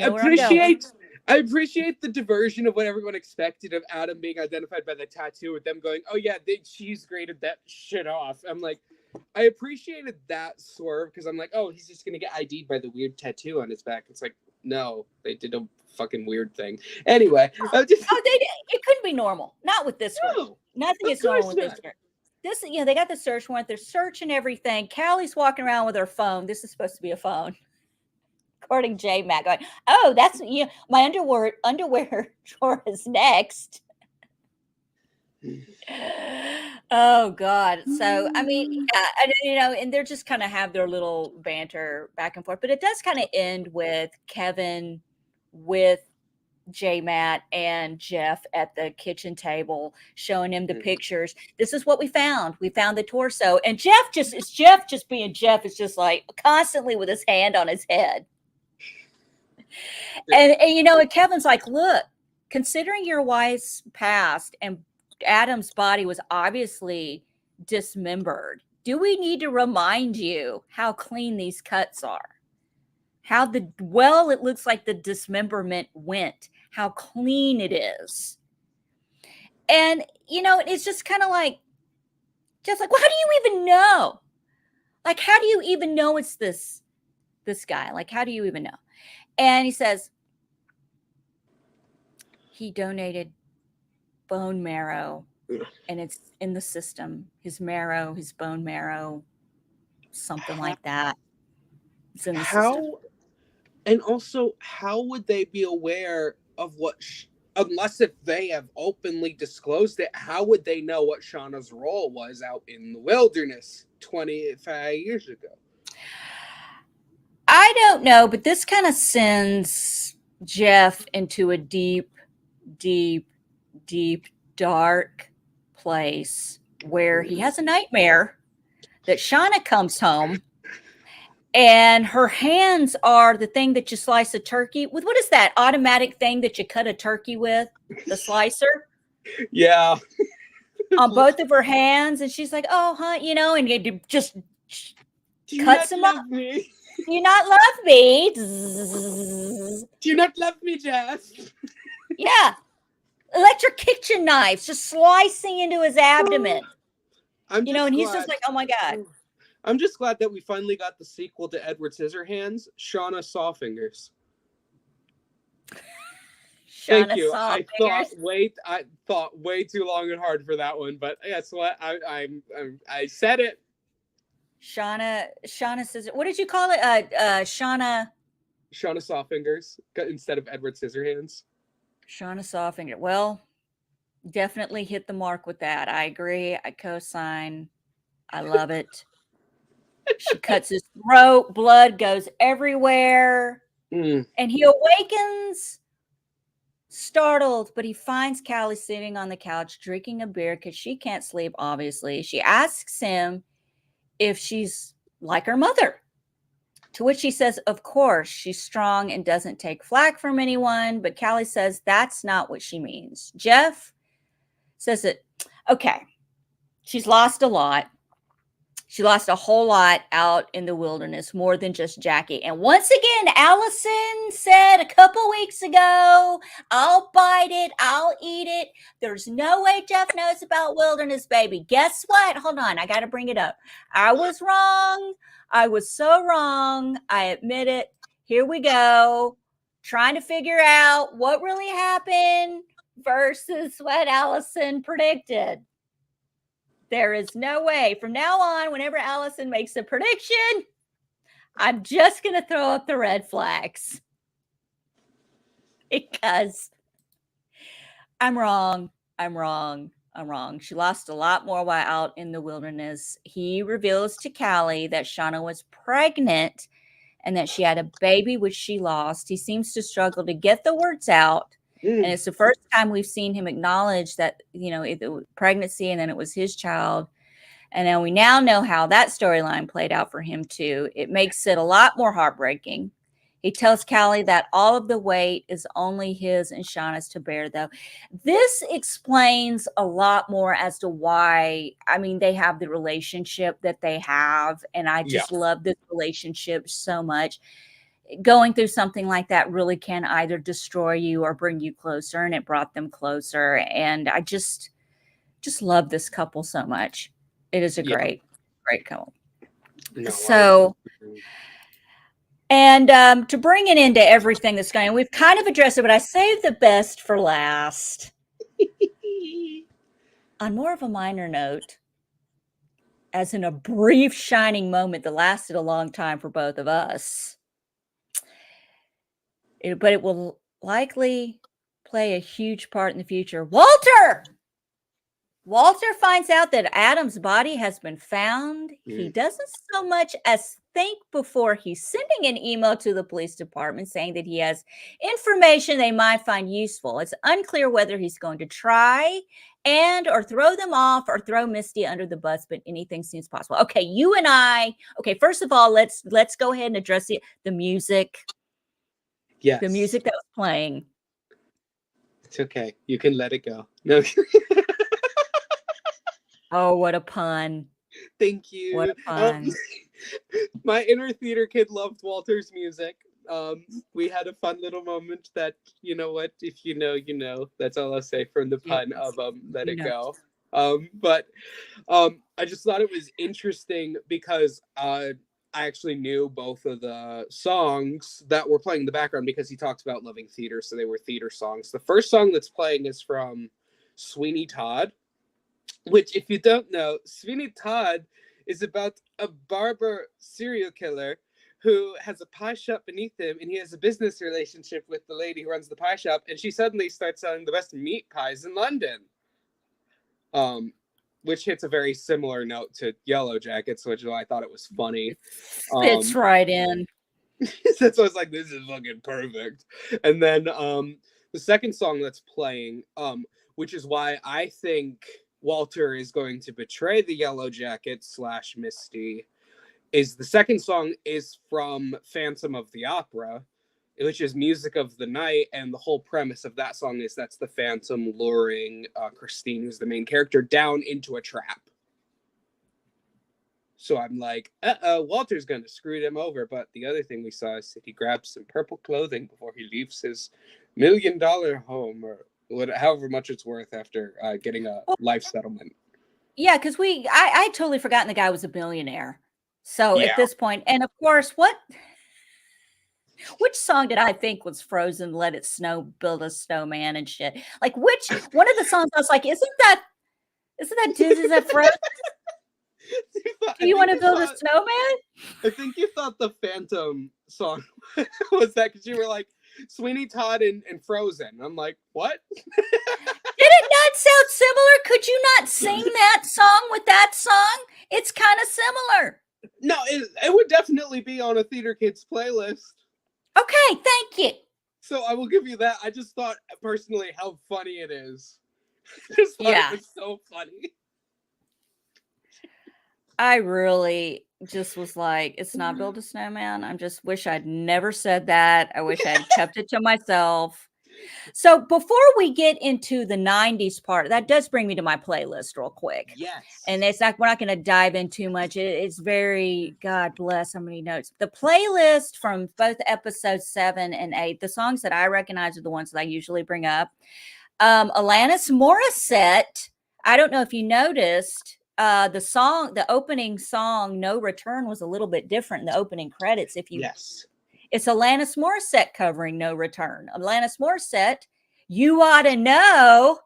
[SPEAKER 2] appreciate the diversion of what everyone expected of Adam being identified by the tattoo, with them going, oh yeah, she's graded that shit off. I'm like, I appreciated that swerve because I'm like, oh, he's just gonna get ID'd by the weird tattoo on his back. It's like, no, they did a fucking weird thing. Anyway,
[SPEAKER 1] they did. It couldn't be normal. Not with this group. Nothing is normal with this group. They got the search warrant. They're searching everything. Callie's walking around with her phone. This is supposed to be a phone. According to J Matt, going, oh, that's my underwear drawer is next. Oh God. So I mean, and they're just kind of have their little banter back and forth, but it does kind of end with Kevin with J Matt and Jeff at the kitchen table showing him the pictures. This is what we found. We found the torso, and Jeff just being Jeff is just like constantly with his hand on his head. And Kevin's like, look, considering your wife's past and Adam's body was obviously dismembered, do we need to remind you how clean these cuts are? How it looks like the dismemberment went, how clean it is. And, it's just kind of like, well, how do you even know? Like, how do you even know it's this guy? Like, how do you even know? And he says he donated bone marrow and it's in the system. His marrow, his bone marrow, something
[SPEAKER 2] How,
[SPEAKER 1] like that. It's in the system.
[SPEAKER 2] how and also, how would they be aware of what, unless if they have openly disclosed it, how would they know what Shauna's role was out in the wilderness 25 years ago?
[SPEAKER 1] I don't know, but this kind of sends Jeff into a deep, deep, deep, dark place where he has a nightmare that Shauna comes home and her hands are the thing that you slice a turkey with. What is that automatic thing that you cut a turkey with? The slicer
[SPEAKER 2] Yeah.
[SPEAKER 1] on both of her hands. And she's like, oh, huh, and it just
[SPEAKER 2] Do you
[SPEAKER 1] cuts
[SPEAKER 2] not
[SPEAKER 1] them
[SPEAKER 2] love
[SPEAKER 1] up.
[SPEAKER 2] me?
[SPEAKER 1] Do you not love me? Zzz.
[SPEAKER 2] Do you not love me, Jeff?
[SPEAKER 1] Yeah. Electric kitchen knives just slicing into his abdomen.
[SPEAKER 2] I'm just
[SPEAKER 1] And he's
[SPEAKER 2] glad.
[SPEAKER 1] just like, oh my God.
[SPEAKER 2] I'm just glad that we finally got the sequel to Edward Scissorhands, Shauna Sawfingers. Thank
[SPEAKER 1] Shauna
[SPEAKER 2] you.
[SPEAKER 1] saw
[SPEAKER 2] I
[SPEAKER 1] fingers.
[SPEAKER 2] thought way too long and hard for that one, but guess what? I said it.
[SPEAKER 1] Shauna says, what did you call it? Shauna
[SPEAKER 2] Sawfingers instead of Edward Scissorhands.
[SPEAKER 1] Shauna saw finger. Well, definitely hit the mark with that. I agree. I co-sign. I love it. She cuts his throat. Blood goes everywhere.
[SPEAKER 2] Mm.
[SPEAKER 1] And he awakens startled, but he finds Callie sitting on the couch drinking a beer because she can't sleep, obviously. She asks him if she's like her mother, to which he says, of course, she's strong and doesn't take flack from anyone. But Callie says that's not what she means. Jeff says that, okay, she's lost a lot. She lost a whole lot out in the wilderness, more than just Jackie. And once again, Allison said a couple weeks ago, I'll bite it. I'll eat it. There's no way Jeff knows about wilderness, baby. Guess what? Hold on. I got to bring it up. I was wrong. I was so wrong. I admit it. Here we go. Trying to figure out what really happened versus what Allison predicted. There is no way. From now on, whenever Allison makes a prediction, I'm just going to throw up the red flags. Because I'm wrong. I'm wrong. I'm wrong. She lost a lot more while out in the wilderness. He reveals to Callie that Shauna was pregnant and that she had a baby, which she lost. He seems to struggle to get the words out. And it's the first time we've seen him acknowledge that, it was pregnancy and then it was his child. And then we now know how that storyline played out for him too. It makes it a lot more heartbreaking. He tells Callie that all of the weight is only his and Shauna's to bear, though. This explains a lot more as to why, they have the relationship that they have. And I just love this relationship so much. Going through something like that really can either destroy you or bring you closer, and it brought them closer. And I just love this couple so much. It is a great couple. No, so, and to bring it into everything that's going on, we've kind of addressed it, but I saved the best for last. On more of a minor note, as in a brief shining moment that lasted a long time for both of us. But it will likely play a huge part in the future. Walter finds out that Adam's body has been found. He doesn't so much as think before he's sending an email to the police department saying that he has information they might find useful. It's unclear whether he's going to try or throw them off or throw Misty under the bus, but anything seems possible. Okay, you and I. Okay, first of all, let's go ahead and address the music.
[SPEAKER 2] Yes.
[SPEAKER 1] The music that was playing.
[SPEAKER 2] It's okay. You can let it go. No.
[SPEAKER 1] Oh, what a pun.
[SPEAKER 2] Thank you.
[SPEAKER 1] What a pun.
[SPEAKER 2] My inner theater kid loved Walter's music. We had a fun little moment that, you know what, if you know, you know. That's all I'll say from the pun of let it go. But I just thought it was interesting because I actually knew both of the songs that were playing in the background because he talks about loving theater, so they were theater songs. The first song that's playing is from Sweeney Todd, which, if you don't know, Sweeney Todd is about a barber serial killer who has a pie shop beneath him, and he has a business relationship with the lady who runs the pie shop, and she suddenly starts selling the best meat pies in London. Which hits a very similar note to Yellowjackets, which is why I thought it was funny.
[SPEAKER 1] Fits right in.
[SPEAKER 2] So I was like, this is fucking perfect. And then the second song that's playing, which is why I think Walter is going to betray the Yellowjackets / Misty, is the second song is from Phantom of the Opera, which is Music of the Night, and the whole premise of that song is that's the Phantom luring Christine, who's the main character, down into a trap. So I'm like, Walter's gonna screw them over. But the other thing we saw is that he grabs some purple clothing before he leaves his $1 million home, or however much it's worth, after getting a life settlement.
[SPEAKER 1] Yeah, because I totally forgotten the guy was a billionaire. So
[SPEAKER 2] Yeah.
[SPEAKER 1] at this point, and of course, which song did I think was Frozen? Let it snow, build a snowman and shit. Like which one of the songs I was like, isn't that is that Frozen? Do you want to build a snowman?
[SPEAKER 2] I think you thought the Phantom song was that because you were like Sweeney Todd and Frozen. I'm like, what?
[SPEAKER 1] Did it not sound similar? Could you not sing that song with that song? It's kind of similar.
[SPEAKER 2] No, it would definitely be on a Theater Kids playlist.
[SPEAKER 1] Okay, thank you.
[SPEAKER 2] So I will give you that. I just thought personally how funny it is. Just thought it was so funny.
[SPEAKER 1] I really just was like, it's not build a snowman. I just wish I'd never said that. I wish I'd kept it to myself. So before we get into the 90s part, that does bring me to my playlist real quick.
[SPEAKER 2] Yes.
[SPEAKER 1] And it's like, we're not going to dive in too much. It's very, God bless, how many notes. The playlist from both episodes 7 and 8, the songs that I recognize are the ones that I usually bring up. Alanis Morissette, I don't know if you noticed, the opening song, No Return, was a little bit different in the opening credits. It's Alanis Morissette covering No Return. Alanis Morissette, You Ought to Know.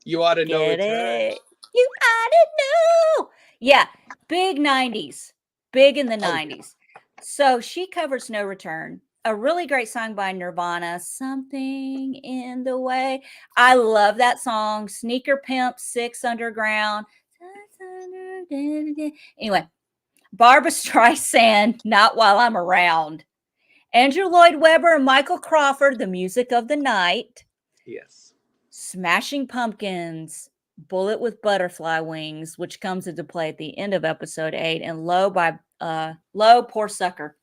[SPEAKER 2] You ought to know
[SPEAKER 1] Get it. You ought to know. Yeah, big 90s. Big in the 90s. So she covers No Return. A really great song by Nirvana, Something in the Way. I love that song. Sneaker Pimp, 6 Underground. Anyway, Barbra Streisand, Not While I'm Around. Andrew Lloyd Webber and Michael Crawford, The Music of the Night.
[SPEAKER 2] Yes.
[SPEAKER 1] Smashing Pumpkins, Bullet with Butterfly Wings, which comes into play at the end of episode 8, and Low by Low, Poor Sucker.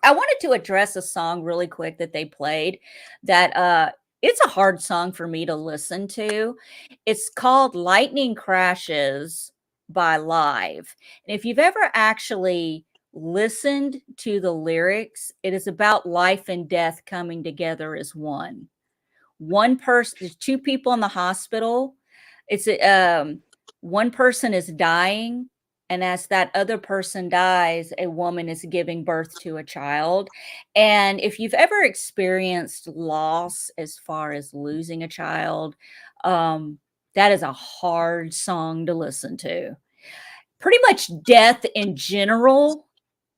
[SPEAKER 1] I wanted to address a song really quick that they played that it's a hard song for me to listen to. It's called Lightning Crashes by Live. And if you've ever actually listened to the lyrics, it is about life and death coming together as one. One person, there's 2 people in the hospital. It's one person is dying, and as that other person dies, a woman is giving birth to a child. And if you've ever experienced loss as far as losing a child, that is a hard song to listen to. Pretty much death in general.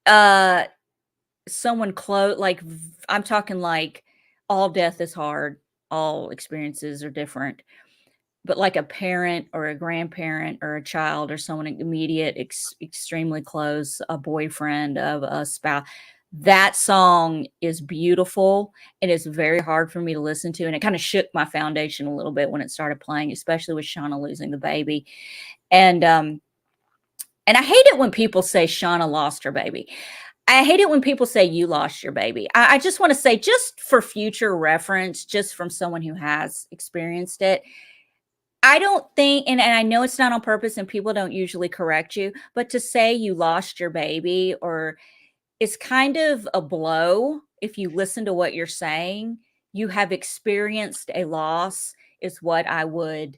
[SPEAKER 1] Someone close, like I'm talking like all death is hard. All experiences are different. But like a parent or a grandparent or a child or someone immediate, extremely close, a boyfriend of a spouse, that song is beautiful. It is very hard for me to listen to. And it kind of shook my foundation a little bit when it started playing, especially with Shauna losing the baby. And I hate it when people say Shauna lost her baby. I hate it when people say you lost your baby. I just want to say, just for future reference, just from someone who has experienced it, I don't think, and I know it's not on purpose and people don't usually correct you, but to say you lost your baby or it's kind of a blow if you listen to what you're saying. You have experienced a loss is what I would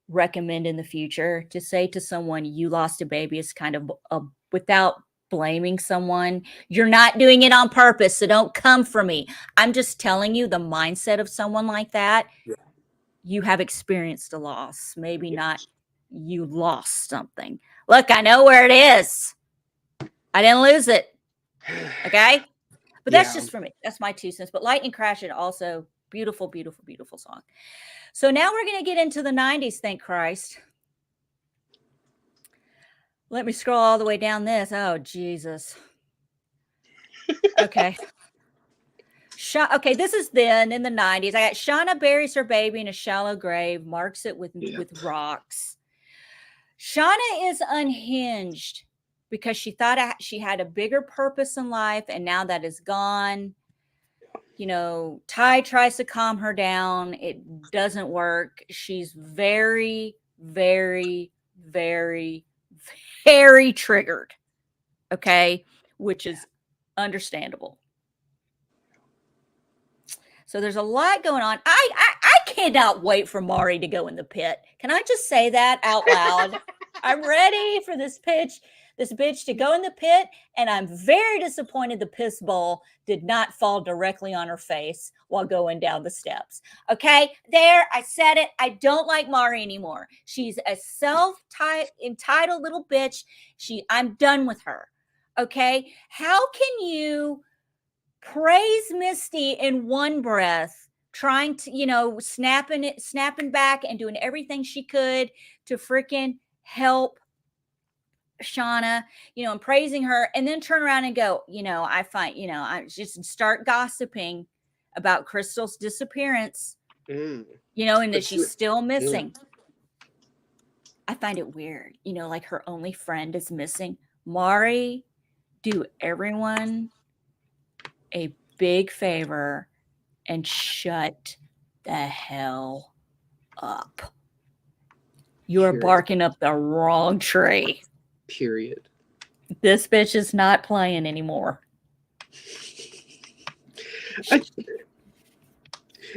[SPEAKER 1] recommend in the future. To say to someone you lost a baby is kind of without blaming someone. You're not doing it on purpose, so don't come for me. I'm just telling you the mindset of someone like that.
[SPEAKER 2] Yeah.
[SPEAKER 1] You have experienced a loss, maybe
[SPEAKER 2] Yeah.
[SPEAKER 1] not you lost something. Look, I know where it is. I didn't lose it. Okay? But that's
[SPEAKER 2] Yeah.
[SPEAKER 1] just for me. That's my 2 cents. But Lightning Crash it also beautiful, beautiful, beautiful song. So now we're going to get into the 90s, thank Christ. Let me scroll all the way down this. Oh, Jesus. Okay. Okay, this is then in the 90s. I got Shauna buries her baby in a shallow grave, marks it with rocks. Shauna is unhinged because she thought she had a bigger purpose in life, and now that is gone. You know, Ty tries to calm her down. It doesn't work. She's very, very, very, very triggered. Okay, which is understandable. So there's a lot going on. I cannot wait for Mari to go in the pit. Can I just say that out loud? I'm ready for this bitch to go in the pit, and I'm very disappointed the piss bowl did not fall directly on her face while going down the steps. Okay, there, I said it. I don't like Mari anymore. She's a entitled little bitch. I'm done with her. Okay, how can you praise Misty in one breath, trying to, snapping back and doing everything she could to freaking help Shauna, and praising her, and then turn around and go, I find, I just start gossiping about Crystal's disappearance, and that she's still missing. I find it weird, like her only friend is missing. Mari, do everyone a big favor and shut the hell up. You're barking up the wrong tree.
[SPEAKER 2] Period.
[SPEAKER 1] This bitch is not playing anymore.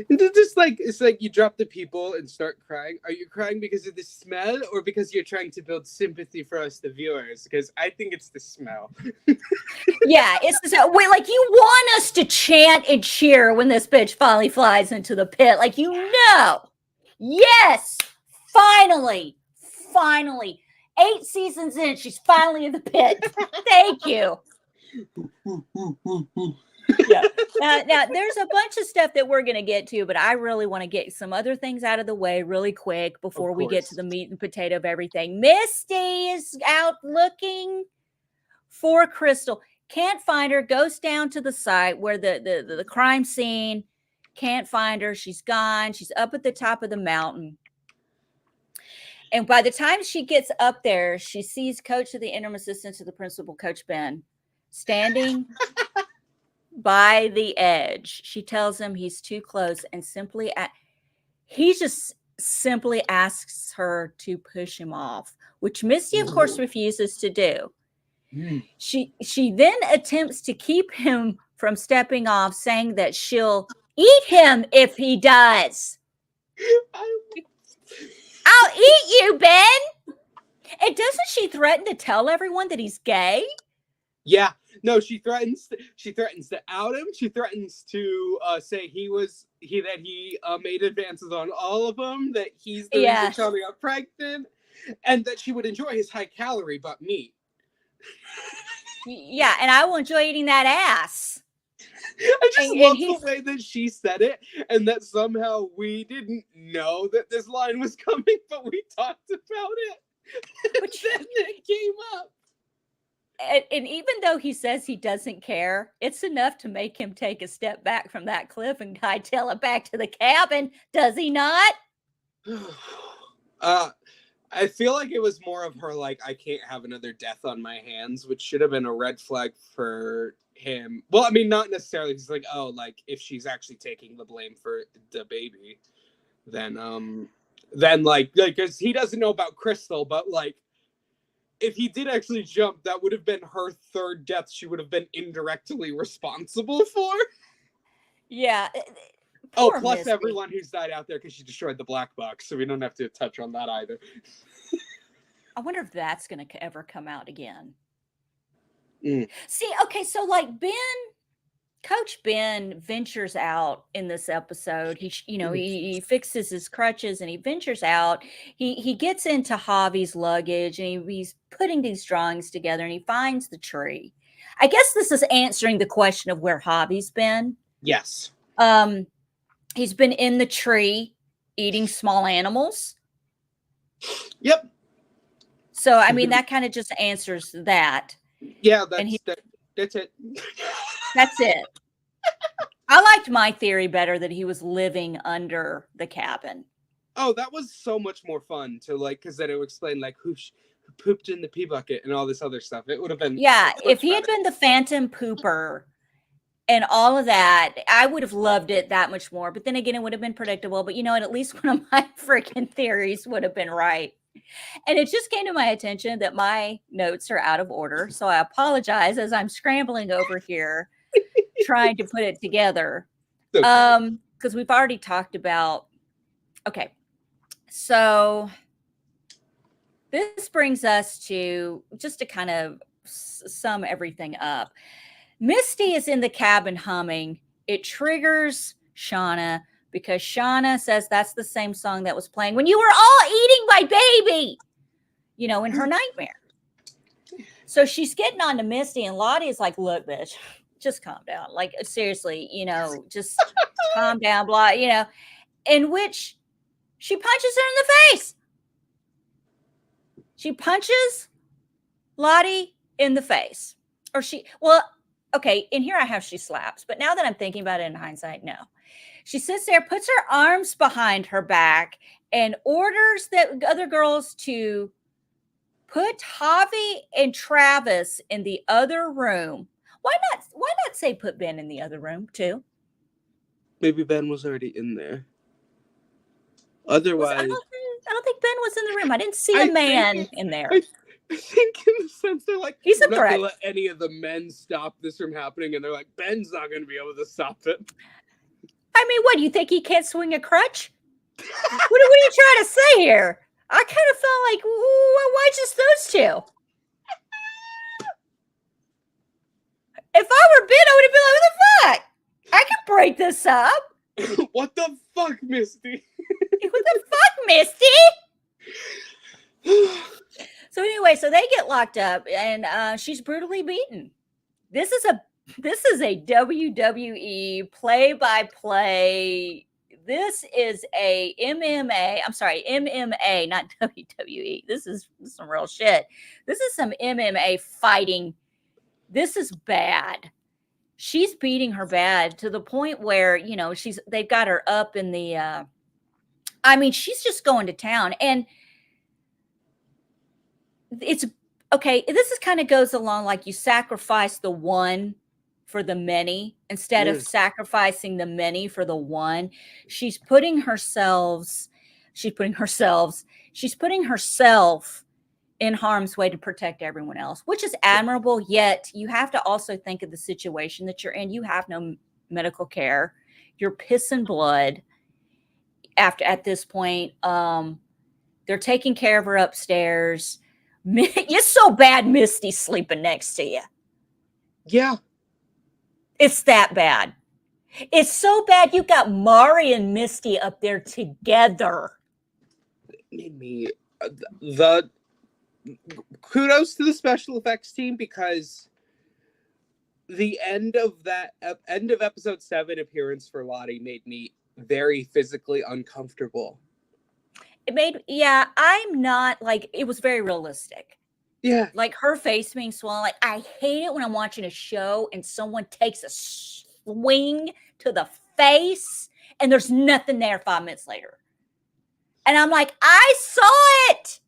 [SPEAKER 2] It's like you drop the people and start crying. Are you crying because of the smell or because you're trying to build sympathy for us, the viewers? Because I think it's the smell.
[SPEAKER 1] Yeah, it's like you want us to chant and cheer when this bitch finally flies into the pit. Like, yes, finally, 8 seasons in, she's finally in the pit. Thank you. Yeah. Now, there's a bunch of stuff that we're going to get to, but I really want to get some other things out of the way really quick before we get to the meat and potato of everything. Misty is out looking for Crystal. Can't find her. Goes down to the site where the crime scene. Can't find her. She's gone. She's up at the top of the mountain. And by the time she gets up there, she sees Coach of the interim assistant to the principal, Coach Ben, standing by the edge. She tells him he's too close and he just simply asks her to push him off, which Misty, of course, refuses to do. She then attempts to keep him from stepping off, saying that she'll eat him if he does. I'll eat you, Ben. And doesn't she threaten to tell everyone that he's gay?
[SPEAKER 2] Yeah. No, she threatens to out him. She threatens to say he made advances on all of them, that he's the reason Tommy got pregnant, and that she would enjoy his high-calorie butt meat.
[SPEAKER 1] Yeah, and I will enjoy eating that ass.
[SPEAKER 2] I just love the way that she said it, and that somehow we didn't know that this line was coming, but we talked about it. But then it came up.
[SPEAKER 1] And even though he says he doesn't care, it's enough to make him take a step back from that cliff and hightail it back to the cabin. Does he not?
[SPEAKER 2] I feel like it was more of her, like, I can't have another death on my hands, which should have been a red flag for him. Well, I mean, not necessarily. He's like, oh, like, if she's actually taking the blame for the baby, then like, because he doesn't know about Crystal, but, like, if he did actually jump, that would have been her third death she would have been indirectly responsible for.
[SPEAKER 1] Yeah.
[SPEAKER 2] Oh,
[SPEAKER 1] Poor
[SPEAKER 2] plus
[SPEAKER 1] Misty.
[SPEAKER 2] everyone who's died out there because she destroyed the black box, so we don't have to touch on that either.
[SPEAKER 1] I wonder if that's going to ever come out again.
[SPEAKER 2] Mm.
[SPEAKER 1] See, okay, so like Coach Ben ventures out in this episode. He fixes his crutches and he ventures out. He gets into Javi's luggage and he's putting these drawings together and he finds the tree. I guess this is answering the question of where Javi's been.
[SPEAKER 2] Yes.
[SPEAKER 1] He's been in the tree eating small animals.
[SPEAKER 2] Yep.
[SPEAKER 1] So I mean that kind of just answers that.
[SPEAKER 2] Yeah, that's it.
[SPEAKER 1] That's it. I liked my theory better that he was living under the cabin.
[SPEAKER 2] Oh, that was so much more fun to like, because then it would explain like who pooped in the pee bucket and all this other stuff. It would have been
[SPEAKER 1] if he had been the phantom pooper and all of that, I would have loved it that much more. But then again, it would have been predictable. But you know what? At least one of my freaking theories would have been right. And it just came to my attention that my notes are out of order. So I apologize as I'm scrambling over here trying to put it together.
[SPEAKER 2] okay.
[SPEAKER 1] Because we've already talked about. Okay. So this brings us to just to kind of sum everything up. Misty is in the cabin humming. It triggers Shauna because Shauna says that's the same song that was playing when you were all eating my baby, in her nightmare. So she's getting on to Misty and Lottie is like, look, bitch, just calm down. Like, seriously, just calm down, blah, in which she punches her in the face. She punches Lottie in the face. Okay, in here I have she slaps, but now that I'm thinking about it in hindsight, no. She sits there, puts her arms behind her back, and orders the other girls to put Javi and Travis in the other room. Why not say put Ben in the other room too?
[SPEAKER 2] Maybe Ben was already in there. Otherwise,
[SPEAKER 1] I don't think Ben was in the room. I didn't see a man in there.
[SPEAKER 2] I think in the sense they're like,
[SPEAKER 1] he's a
[SPEAKER 2] not
[SPEAKER 1] threat.
[SPEAKER 2] to let any of the men stop this from happening, and they're like, Ben's not going to be able to stop it.
[SPEAKER 1] I mean, what, do you think he can't swing a crutch? What are you trying to say here? I kind of felt like, why just those two? If I were Ben, I would have been like, what the fuck? I can break this up.
[SPEAKER 2] What the fuck, Misty?
[SPEAKER 1] What the fuck, Misty? So anyway, so they get locked up and she's brutally beaten. This is a WWE play-by-play. This is a MMA. I'm sorry, MMA, not WWE. This is some real shit. This is some MMA fighting. This is bad. She's beating her bad to the point where, they've got her up in the, she's just going to town. And it's okay. This is kind of goes along like you sacrifice the one for the many instead of sacrificing the many for the one. She's putting herself in harm's way to protect everyone else, which is admirable. Yet you have to also think of the situation that you're in. You have no medical care. You're pissing blood at this point. They're taking care of her upstairs. You're so bad Misty's sleeping next to you.
[SPEAKER 2] Yeah.
[SPEAKER 1] It's that bad. It's so bad you got Mari and Misty up there together.
[SPEAKER 2] It made me the kudos to the special effects team because the end of episode 7 appearance for Lottie made me very physically uncomfortable.
[SPEAKER 1] I'm not like, it was very realistic.
[SPEAKER 2] Yeah.
[SPEAKER 1] Like her face being swollen. Like, I hate it when I'm watching a show and someone takes a swing to the face and there's nothing there 5 minutes later. And I'm like, I saw it.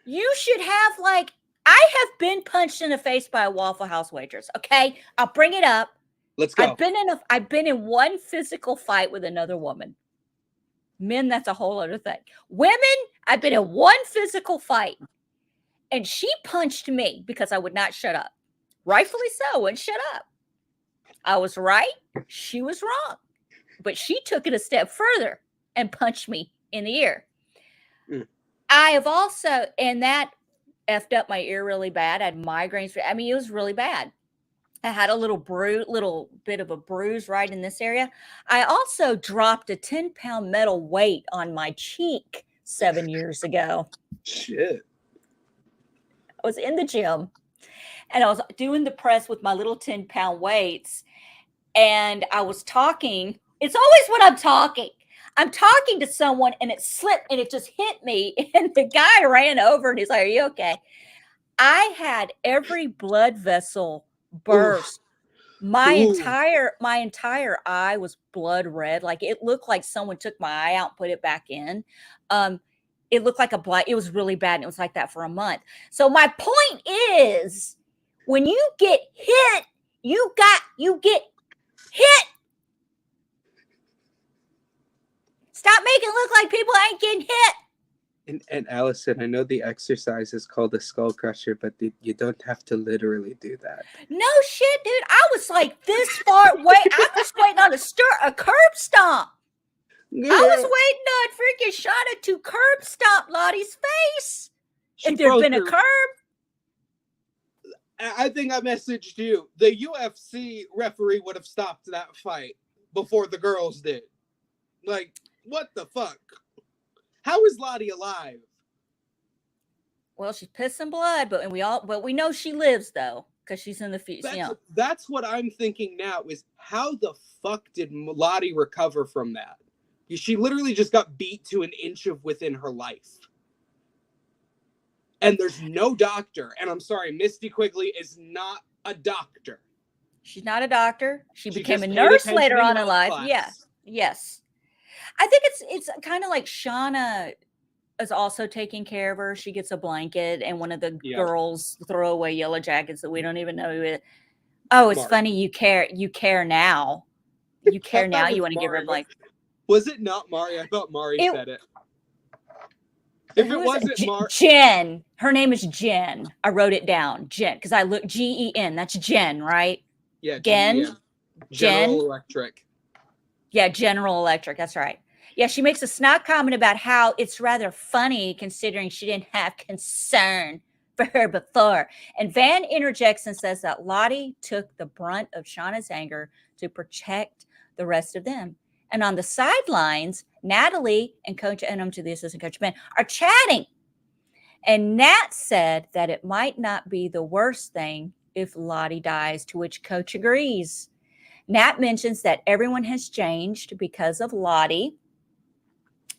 [SPEAKER 1] You should have I have been punched in the face by a Waffle House waitress. Okay. I'll bring it up.
[SPEAKER 2] Let's go.
[SPEAKER 1] I've been in one physical fight with another woman. Men, that's a whole other thing. Women, I've been in one physical fight. And she punched me because I would not shut up. Rightfully so, wouldn't shut up. I was right. She was wrong. But she took it a step further and punched me in the ear.
[SPEAKER 2] Mm.
[SPEAKER 1] I have also, and that effed up my ear really bad. I had migraines. I mean, it was really bad. I had a little bit of a bruise right in this area. I also dropped a 10-pound metal weight on my cheek 7 years ago.
[SPEAKER 2] Shit.
[SPEAKER 1] I was in the gym and I was doing the press with my little 10-pound weights, and I was talking. It's always when I'm talking. I'm talking to someone and it slipped and it just hit me. And the guy ran over and he's like, "Are you okay?" I had every blood vessel burst. My entire eye was blood red. Like it looked like someone took my eye out and put it back in. It looked like a black, it was really bad. And it was like that for a month. So my point is, when you get hit, you get hit. Stop making it look like people ain't getting hit.
[SPEAKER 2] And Allison, I know the exercise is called a skull crusher, but you don't have to literally do that.
[SPEAKER 1] No shit, dude. I was like this far away. I was waiting on a curb stomp. I was waiting on freaking Shauna to curb stomp Lottie's face. If there'd been a curb.
[SPEAKER 2] I think I messaged you. The UFC referee would have stopped that fight before the girls did. Like, what the fuck? How is Lottie alive?
[SPEAKER 1] Well, she's pissing blood, but we know she lives though, because she's in the future.
[SPEAKER 2] That's what I'm thinking now. Is how the fuck did Lottie recover from that? She literally just got beat to an inch of within her life. And there's no doctor. And I'm sorry, Misty Quigley is not a doctor.
[SPEAKER 1] She's not a doctor. She became a nurse later on in life. Yeah. Yes. I think it's kind of like Shauna is also taking care of her. She gets a blanket, and one of the girls throw away Yellowjackets that we don't even know who it. Oh, it's funny. You care now. You care now. You want to give her a blanket.
[SPEAKER 2] Was it not Mari? I thought Mari said it. If it wasn't Mari.
[SPEAKER 1] Jen. Her name is Jen. I wrote it down. Jen. Because I look Gen. That's Jen, right?
[SPEAKER 2] Yeah.
[SPEAKER 1] Jen.
[SPEAKER 2] General Electric.
[SPEAKER 1] Yeah, General Electric. That's right. Yeah, she makes a snot comment about how it's rather funny considering she didn't have concern for her before. And Van interjects and says that Lottie took the brunt of Shauna's anger to protect the rest of them. And on the sidelines, Natalie and to the assistant coach Ben are chatting. And Nat said that it might not be the worst thing if Lottie dies, to which Coach agrees. Nat mentions that everyone has changed because of Lottie.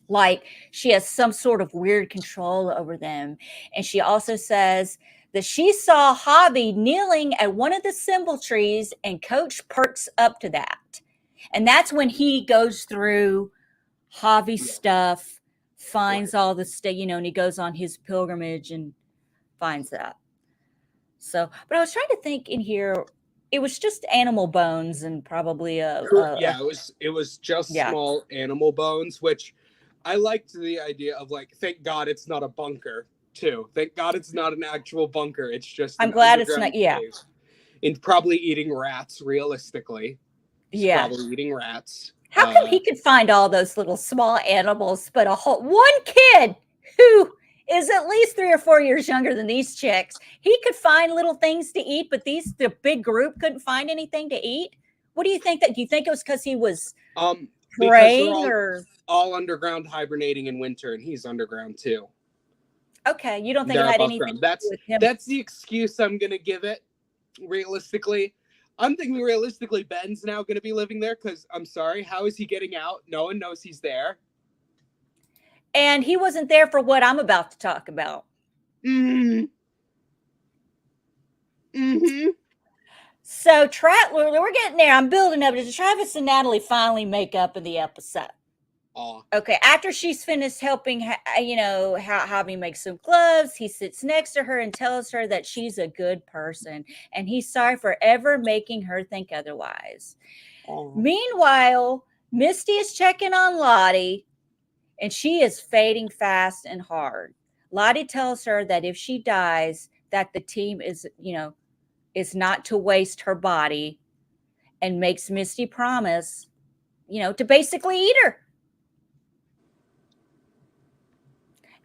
[SPEAKER 1] Like she has some sort of weird control over them. And she also says that she saw Javi kneeling at one of the symbol trees, and Coach perks up to that. And that's when he goes through Javi's stuff, finds all the stuff, and he goes on his pilgrimage and finds that. So, but I was trying to think in here, it was just animal bones and probably it
[SPEAKER 2] was just small animal bones, which I liked the idea of, like, thank God it's not a bunker too. Thank God it's not an actual bunker. It's just
[SPEAKER 1] I'm glad it's not. Yeah.
[SPEAKER 2] And probably eating rats, realistically. Probably eating rats.
[SPEAKER 1] How come he could find all those little small animals, but one kid who is at least 3 or 4 years younger than these chicks, he could find little things to eat, but the big group couldn't find anything to eat? What do you think? Do you think it was because he was praying or
[SPEAKER 2] all underground hibernating in winter, and he's underground too?
[SPEAKER 1] Okay, you don't think it had anything to do with him?
[SPEAKER 2] That's the excuse I'm gonna give it. Realistically, I'm thinking Ben's now going to be living there because, I'm sorry, how is he getting out? No one knows he's there.
[SPEAKER 1] And he wasn't there for what I'm about to talk about.
[SPEAKER 2] Mm-hmm. Mm-hmm.
[SPEAKER 1] So, we're getting there. I'm building up. Does Travis and Natalie finally make up in the episode? Okay, after she's finished helping, Javi make some gloves, he sits next to her and tells her that she's a good person, and he's sorry for ever making her think otherwise. Meanwhile, Misty is checking on Lottie, and she is fading fast and hard. Lottie tells her that if she dies, that the team is not to waste her body, and makes Misty promise to basically eat her.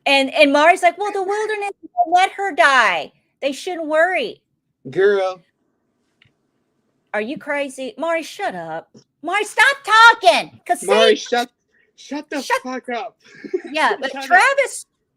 [SPEAKER 1] And Mari's like, well, the wilderness will let her die. They shouldn't worry.
[SPEAKER 2] Girl.
[SPEAKER 1] Are you crazy? Mari, shut up. Mari, stop talking.
[SPEAKER 2] Mari, shut the fuck up.
[SPEAKER 1] Yeah, but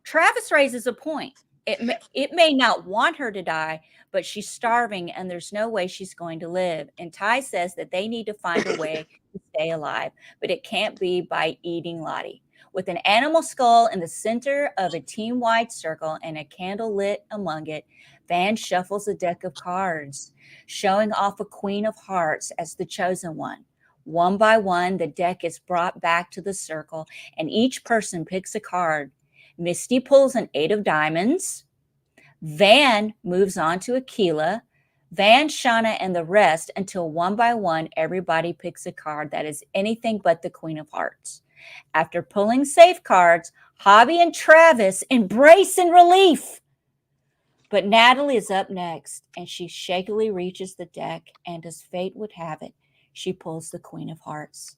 [SPEAKER 1] Travis raises a point. It may not want her to die, but she's starving and there's no way she's going to live. And Ty says that they need to find a way to stay alive, but it can't be by eating Lottie. With an animal skull in the center of a team-wide circle and a candle lit among it, Van shuffles a deck of cards, showing off a queen of hearts as the chosen one. One by one, the deck is brought back to the circle, and each person picks a card. Misty pulls an 8 of diamonds. Van moves on to Aquila. Van, Shauna, and the rest until one by one, everybody picks a card that is anything but the Queen of Hearts. After pulling safe cards, Hobby and Travis embrace in relief. But Natalie is up next, and she shakily reaches the deck, and as fate would have it, she pulls the Queen of Hearts.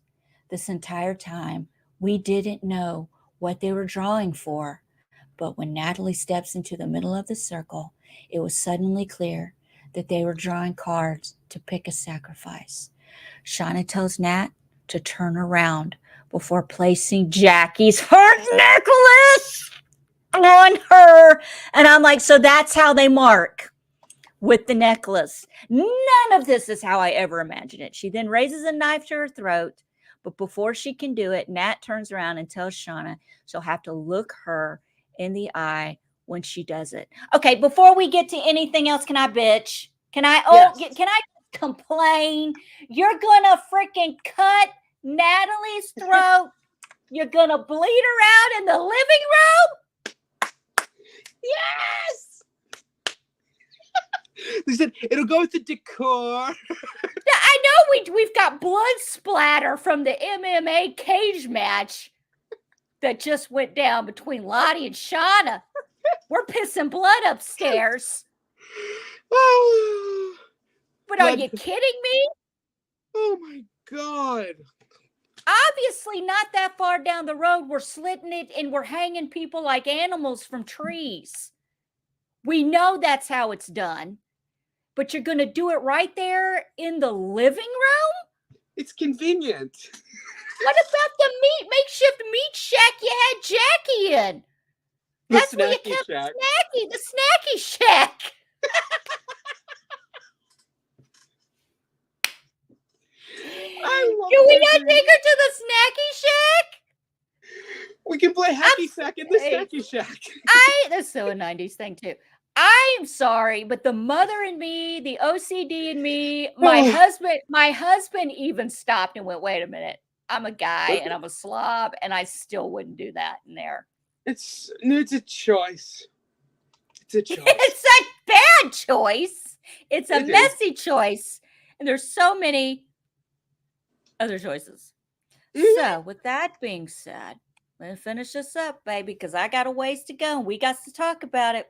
[SPEAKER 1] This entire time, we didn't know what they were drawing for, but when Natalie steps into the middle of the circle, it was suddenly clear that they were drawing cards to pick a sacrifice. Shauna tells Nat to turn around before placing Jackie's heart necklace on her. And I'm like, so that's how they mark, with the necklace. None of this is how I ever imagined it. She then raises a knife to her throat, but before she can do it, Nat turns around and tells Shauna she'll have to look her in the eye when she does it. Okay, before we get to anything else, can I bitch? Can I can I complain? You're gonna freaking cut Natalie's throat. You're gonna bleed her out in the living room?
[SPEAKER 2] Yes. They said it'll go with the decor.
[SPEAKER 1] I know we've got blood splatter from the MMA cage match that just went down between Lottie and Shauna. We're pissing blood upstairs.
[SPEAKER 2] Oh,
[SPEAKER 1] but are you kidding me?
[SPEAKER 2] Oh my God.
[SPEAKER 1] Obviously not that far down the road. We're slitting it and we're hanging people like animals from trees. We know that's how it's done. But you're going to do it right there in the living room?
[SPEAKER 2] It's convenient.
[SPEAKER 1] What about the makeshift meat shack you had Jackie in? That's where you kept the snacky shack. Do we not take her to the snacky shack?
[SPEAKER 2] We can play hacky sack in the snacky shack.
[SPEAKER 1] That's so a 90s thing too. I'm sorry, but the mother in me, the OCD in me, my husband even stopped and went, wait a minute. I'm a guy and I'm a slob and I still wouldn't do that in there.
[SPEAKER 2] It's a choice. It's a choice.
[SPEAKER 1] It's a bad choice. It's a messy choice. And there's so many other choices. Mm-hmm. So with that being said, I'm going to finish this up, baby, because I got a ways to go. And we got to talk about it.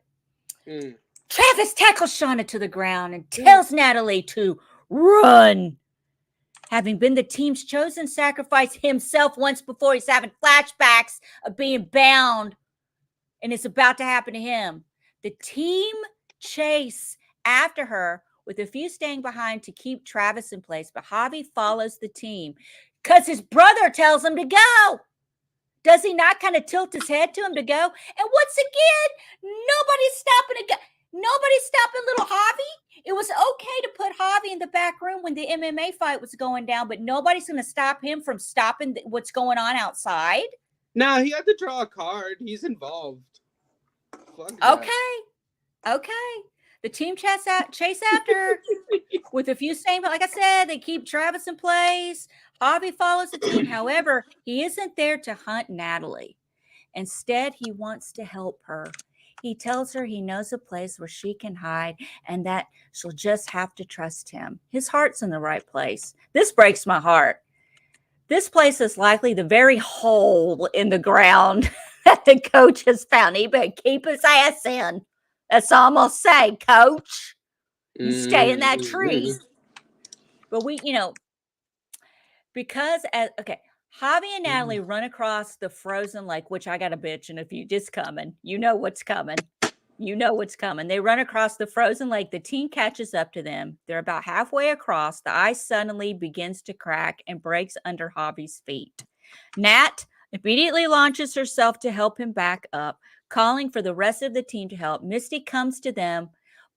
[SPEAKER 1] Travis tackles Shauna to the ground and tells Natalie to run. Having been the team's chosen sacrifice himself once before, he's having flashbacks of being bound, and it's about to happen to him. The team chase after her, with a few staying behind to keep Travis in place, but Javi follows the team because his brother tells him to go. Does he not kind of tilt his head to him to go? And once again, nobody's stopping little Javi. It was okay to put Javi in the back room when the MMA fight was going down, but nobody's going to stop him from stopping what's going on outside.
[SPEAKER 2] No, he had to draw a card. He's involved.
[SPEAKER 1] Okay. The team chase after with a few staying, like I said, they keep Travis in place. Javi follows the team. However, he isn't there to hunt Natalie. Instead, he wants to help her. He tells her he knows a place where she can hide and that she'll just have to trust him. His heart's in the right place. This breaks my heart. This place is likely the very hole in the ground that the coach has found. He better keep his ass in. That's all I'm going to say, coach. You stay in that tree. But Okay, Javi and Natalie
[SPEAKER 2] Mm.
[SPEAKER 1] run across the frozen lake, which I got a bitch and a few just coming. You know what's coming. You know what's coming. They run across the frozen lake. The team catches up to them. They're about halfway across. The ice suddenly begins to crack and breaks under Javi's feet. Nat immediately launches herself to help him back up, calling for the rest of the team to help. Misty comes to them,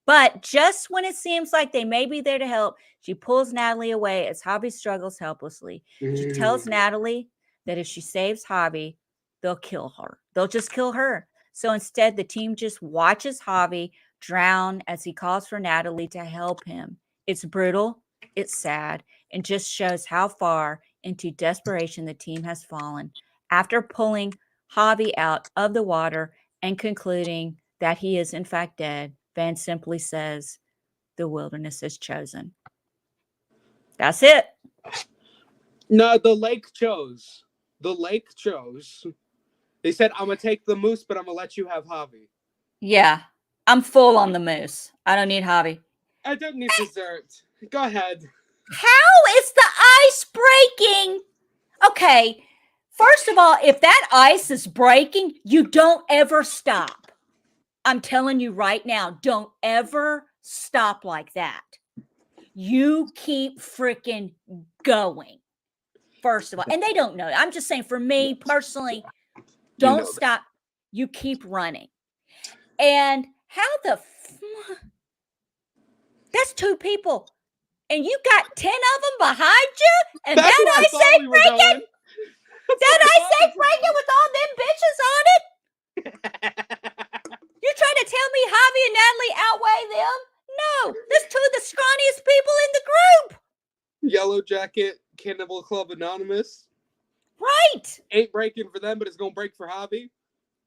[SPEAKER 1] but just when it seems like they may be there to help, she pulls Natalie away as Javi struggles helplessly. She tells Natalie that if she saves Javi, they'll kill her. They'll just kill her. So instead, the team just watches Javi drown as he calls for Natalie to help him. It's brutal, it's sad, and just shows how far into desperation the team has fallen. After pulling Javi out of the water and concluding that he is in fact dead, Van simply says, "The wilderness is chosen." That's it.
[SPEAKER 2] No, the lake chose. The lake chose. They said, I'm going to take the moose, but I'm going to let you have Javi.
[SPEAKER 1] Yeah, I'm full on the moose. I don't need Javi.
[SPEAKER 2] I don't need dessert. Go ahead.
[SPEAKER 1] How is the ice breaking? Okay, first of all, if that ice is breaking, you don't ever stop. I'm telling you right now, don't ever stop like that. You keep freaking going. First of all, and they don't know. I'm just saying, for me personally, don't stop. You keep running. And how that's two people. And you got 10 of them behind you? And
[SPEAKER 2] That's
[SPEAKER 1] that ice ain't breaking? That ice ain't breaking with all them bitches on it? You trying to tell me Javi and Natalie outweigh them? No, there's two of the scrawniest people in the group.
[SPEAKER 2] Yellowjacket, Cannibal Club Anonymous.
[SPEAKER 1] Right.
[SPEAKER 2] Ain't breaking for them, but it's going to break for Javi.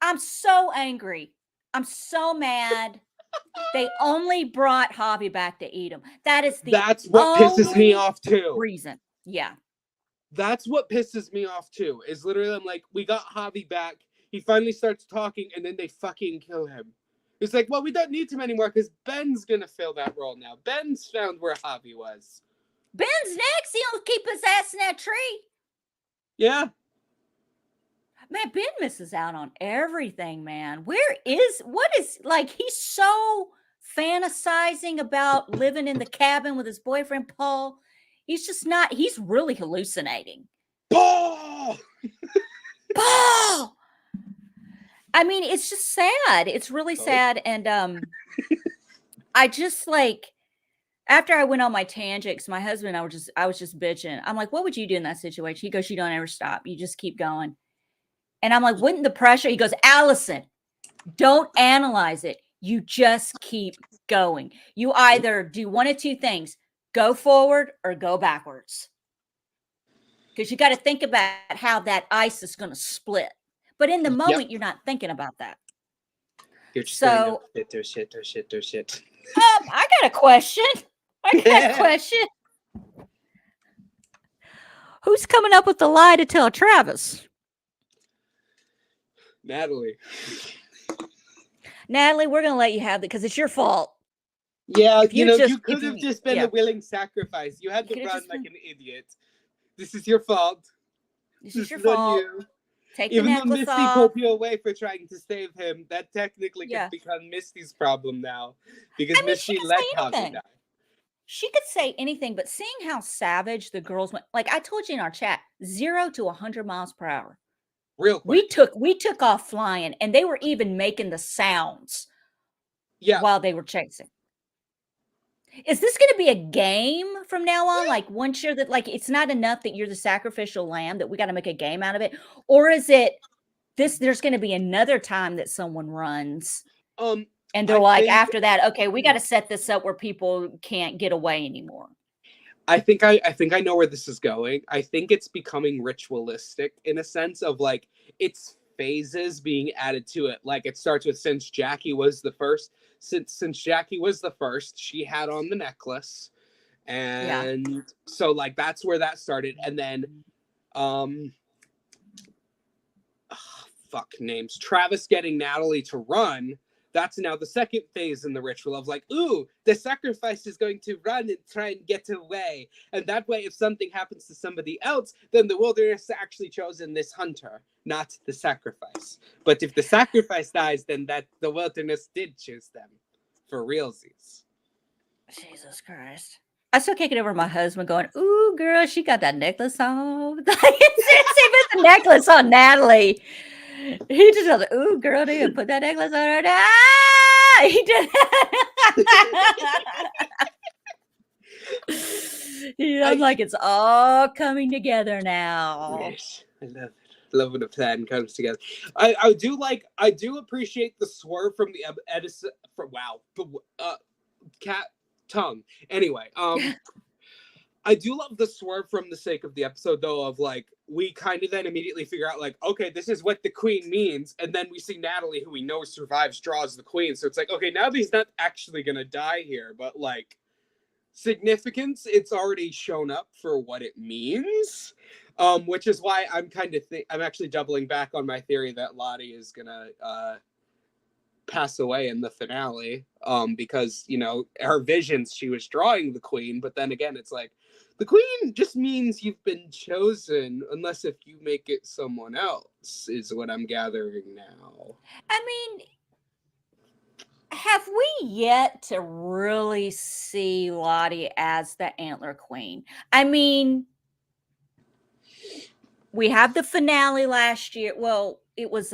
[SPEAKER 1] I'm so angry. I'm so mad. They only brought Javi back to eat him. That's
[SPEAKER 2] what pisses me off too.
[SPEAKER 1] Reason. Yeah.
[SPEAKER 2] That's what pisses me off too. Is literally, I'm like, we got Javi back. He finally starts talking, and then they fucking kill him. It's like, well, we don't need him anymore because Ben's gonna fill that role now. Ben's found where Javi was.
[SPEAKER 1] Ben's next. He'll keep his ass in that tree.
[SPEAKER 2] Yeah.
[SPEAKER 1] Man, Ben misses out on everything, man. He's so fantasizing about living in the cabin with his boyfriend, Paul. He's really hallucinating.
[SPEAKER 2] Paul!
[SPEAKER 1] Paul! I mean, it's just sad. It's really sad. And I just after I went on my tangent, because my husband and I was just bitching. I'm like, what would you do in that situation? He goes, you don't ever stop. You just keep going. And I'm like, wouldn't the pressure? He goes, Allison, don't analyze it. You just keep going. You either do one of two things, go forward or go backwards. Because you got to think about how that ice is going to split. But in the moment, you're not thinking about that.
[SPEAKER 2] You're just going, oh shit.
[SPEAKER 1] I got a question. Who's coming up with the lie to tell Travis?
[SPEAKER 2] Natalie,
[SPEAKER 1] we're going to let you have it because it's your fault.
[SPEAKER 2] Yeah, you could have just been a willing sacrifice. You had to run like an idiot. This is your fault.
[SPEAKER 1] This is your fault. Take the necklace off.
[SPEAKER 2] Even though Misty pulled you away for trying to save him, that technically could become Misty's problem now. Because Misty let Javi die.
[SPEAKER 1] She could say anything, but seeing how savage the girls went, like I told you in our chat, 0 to 100 miles per hour.
[SPEAKER 2] Real quick.
[SPEAKER 1] We took off flying, and they were even making the sounds while they were chasing. Is this going to be a game from now on? Like once you're it's not enough that you're the sacrificial lamb, that we got to make a game out of it? Or is it there's going to be another time that someone runs and they're after that, okay, we got to set this up where people can't get away anymore.
[SPEAKER 2] I think I know where this is going. I think it's becoming ritualistic in a sense of it's phases being added to it. Like it starts with since Jackie was the first, she had on the necklace. And so that's where that started. And then Travis getting Natalie to run That's now the second phase in the ritual of like, ooh, the sacrifice is going to run and try and get away. And that way, if something happens to somebody else, then the wilderness actually chosen this hunter, not the sacrifice. But if the sacrifice dies, then that the wilderness did choose them. For realsies.
[SPEAKER 1] Jesus Christ. I still can't get over my husband going, ooh, girl, she got that necklace on. It's even the necklace on Natalie. He just goes, ooh, girl, they gonna put that necklace on her. Ah! He did. I'm like, it's all coming together now.
[SPEAKER 2] Yes, I love it. Love when a plan comes together. I do appreciate the swerve from the Edison. Cat tongue. Anyway, I do love the swerve from the sake of the episode, though, of like, we kind of then immediately figure out, like, okay, this is what the queen means. And then we see Natalie, who we know survives, draws the queen. So it's like, okay, Natalie's not actually going to die here, but like, significance, it's already shown up for what it means. Which is why I'm I'm actually doubling back on my theory that Lottie is going to pass away in the finale. Because, you know, her visions, she was drawing the queen, but then again, it's like, the queen just means you've been chosen, unless if you make it someone else, is what I'm gathering now.
[SPEAKER 1] I mean, have we yet to really see Lottie as the Antler Queen? I mean, we have the finale last year. Well, it was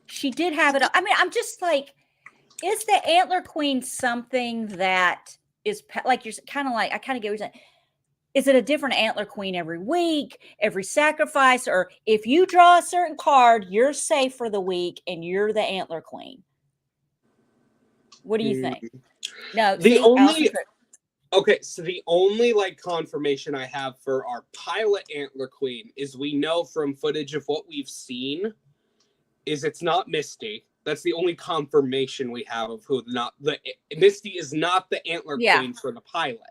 [SPEAKER 1] she did have it. I mean, I'm just like, is the Antler Queen something that is like, you're kind of like, I kind of get what you're saying. Is it a different Antler Queen every week, every sacrifice, or if you draw a certain card, you're safe for the week and you're the Antler Queen? What do you think? No,
[SPEAKER 2] okay, so the only like confirmation I have for our pilot Antler Queen is we know from footage of what we've seen is it's not Misty. That's the only confirmation we have of who Misty is not the Antler Queen for the pilot.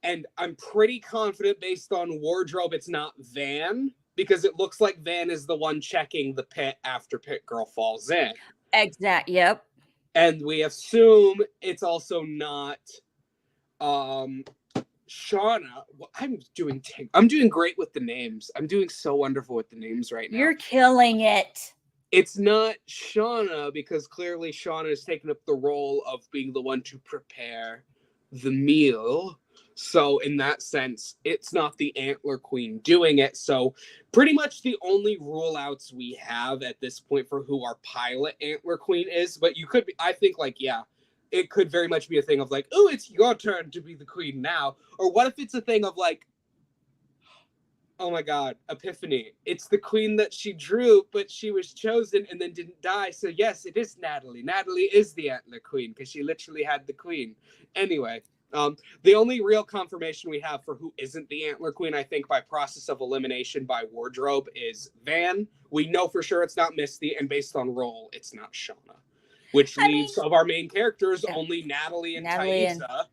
[SPEAKER 2] And I'm pretty confident based on wardrobe it's not Van, because it looks like Van is the one checking the pit after Pit Girl falls in.
[SPEAKER 1] Exact. Yep.
[SPEAKER 2] And we assume it's also not Shauna. I'm doing great with the names. I'm doing so wonderful with the names right now.
[SPEAKER 1] You're killing it.
[SPEAKER 2] It's not Shauna, because clearly Shauna has taken up the role of being the one to prepare the meal. So in that sense, it's not the Antler Queen doing it. So pretty much the only rule outs we have at this point for who our pilot Antler Queen is. But you could be, I think, like, yeah, it could very much be a thing of like, oh, it's your turn to be the queen now. Or what if it's a thing of like, oh my God, Epiphany. It's the queen that she drew, but she was chosen and then didn't die. So yes, it is Natalie. Natalie is the Antler Queen because she literally had the queen. Anyway, the only real confirmation we have for who isn't the Antler Queen, I think by process of elimination by wardrobe, is Van. We know for sure it's not Misty, and based on role, it's not Shauna. Which leaves of our main characters only Natalie and Thaisa.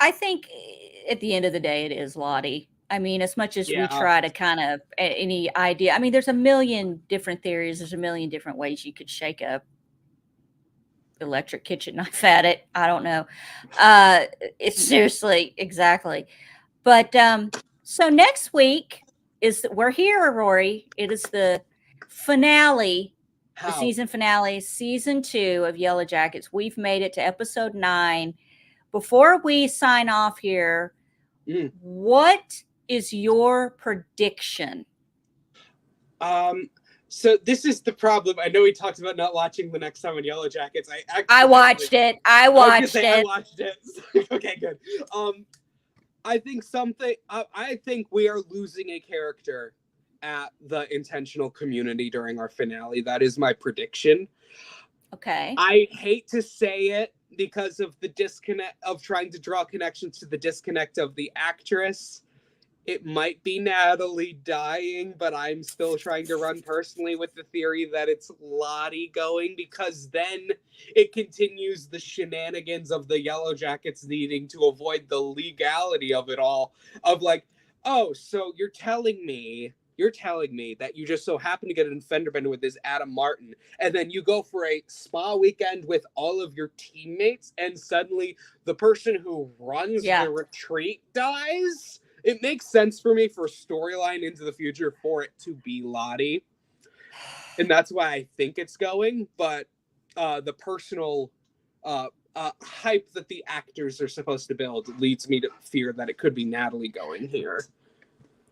[SPEAKER 1] I think at the end of the day, it is Lottie. I mean, as much as we try to kind of any idea. I mean, there's a million different theories. There's a million different ways you could shake up electric kitchen knife at it. I don't know. It's seriously, exactly. But so next week we're here, Rory. It is the finale. The season finale, season 2 of Yellowjackets. We've made it to episode 9. Before we sign off here, what is your prediction?
[SPEAKER 2] So this is the problem. I know we talked about not watching the next time on Yellowjackets.
[SPEAKER 1] I watched it. I watched it.
[SPEAKER 2] Okay, good. I think we are losing a character at the intentional community during our finale. That is my prediction.
[SPEAKER 1] Okay.
[SPEAKER 2] I hate to say it because of the disconnect of trying to draw connections to the disconnect of the actress. It might be Natalie dying, but I'm still trying to run personally with the theory that it's Lottie going, because then it continues the shenanigans of the Yellowjackets needing to avoid the legality of it all. Of like, oh, so you're telling me you're telling me that you just so happen to get an fender bender with this Adam Martin, and then you go for a spa weekend with all of your teammates, and suddenly the person who runs
[SPEAKER 1] Yeah.
[SPEAKER 2] the retreat dies? It makes sense for me for storyline into the future for it to be Lottie. And that's why I think it's going. But the personal hype that the actors are supposed to build leads me to fear that it could be Natalie going here.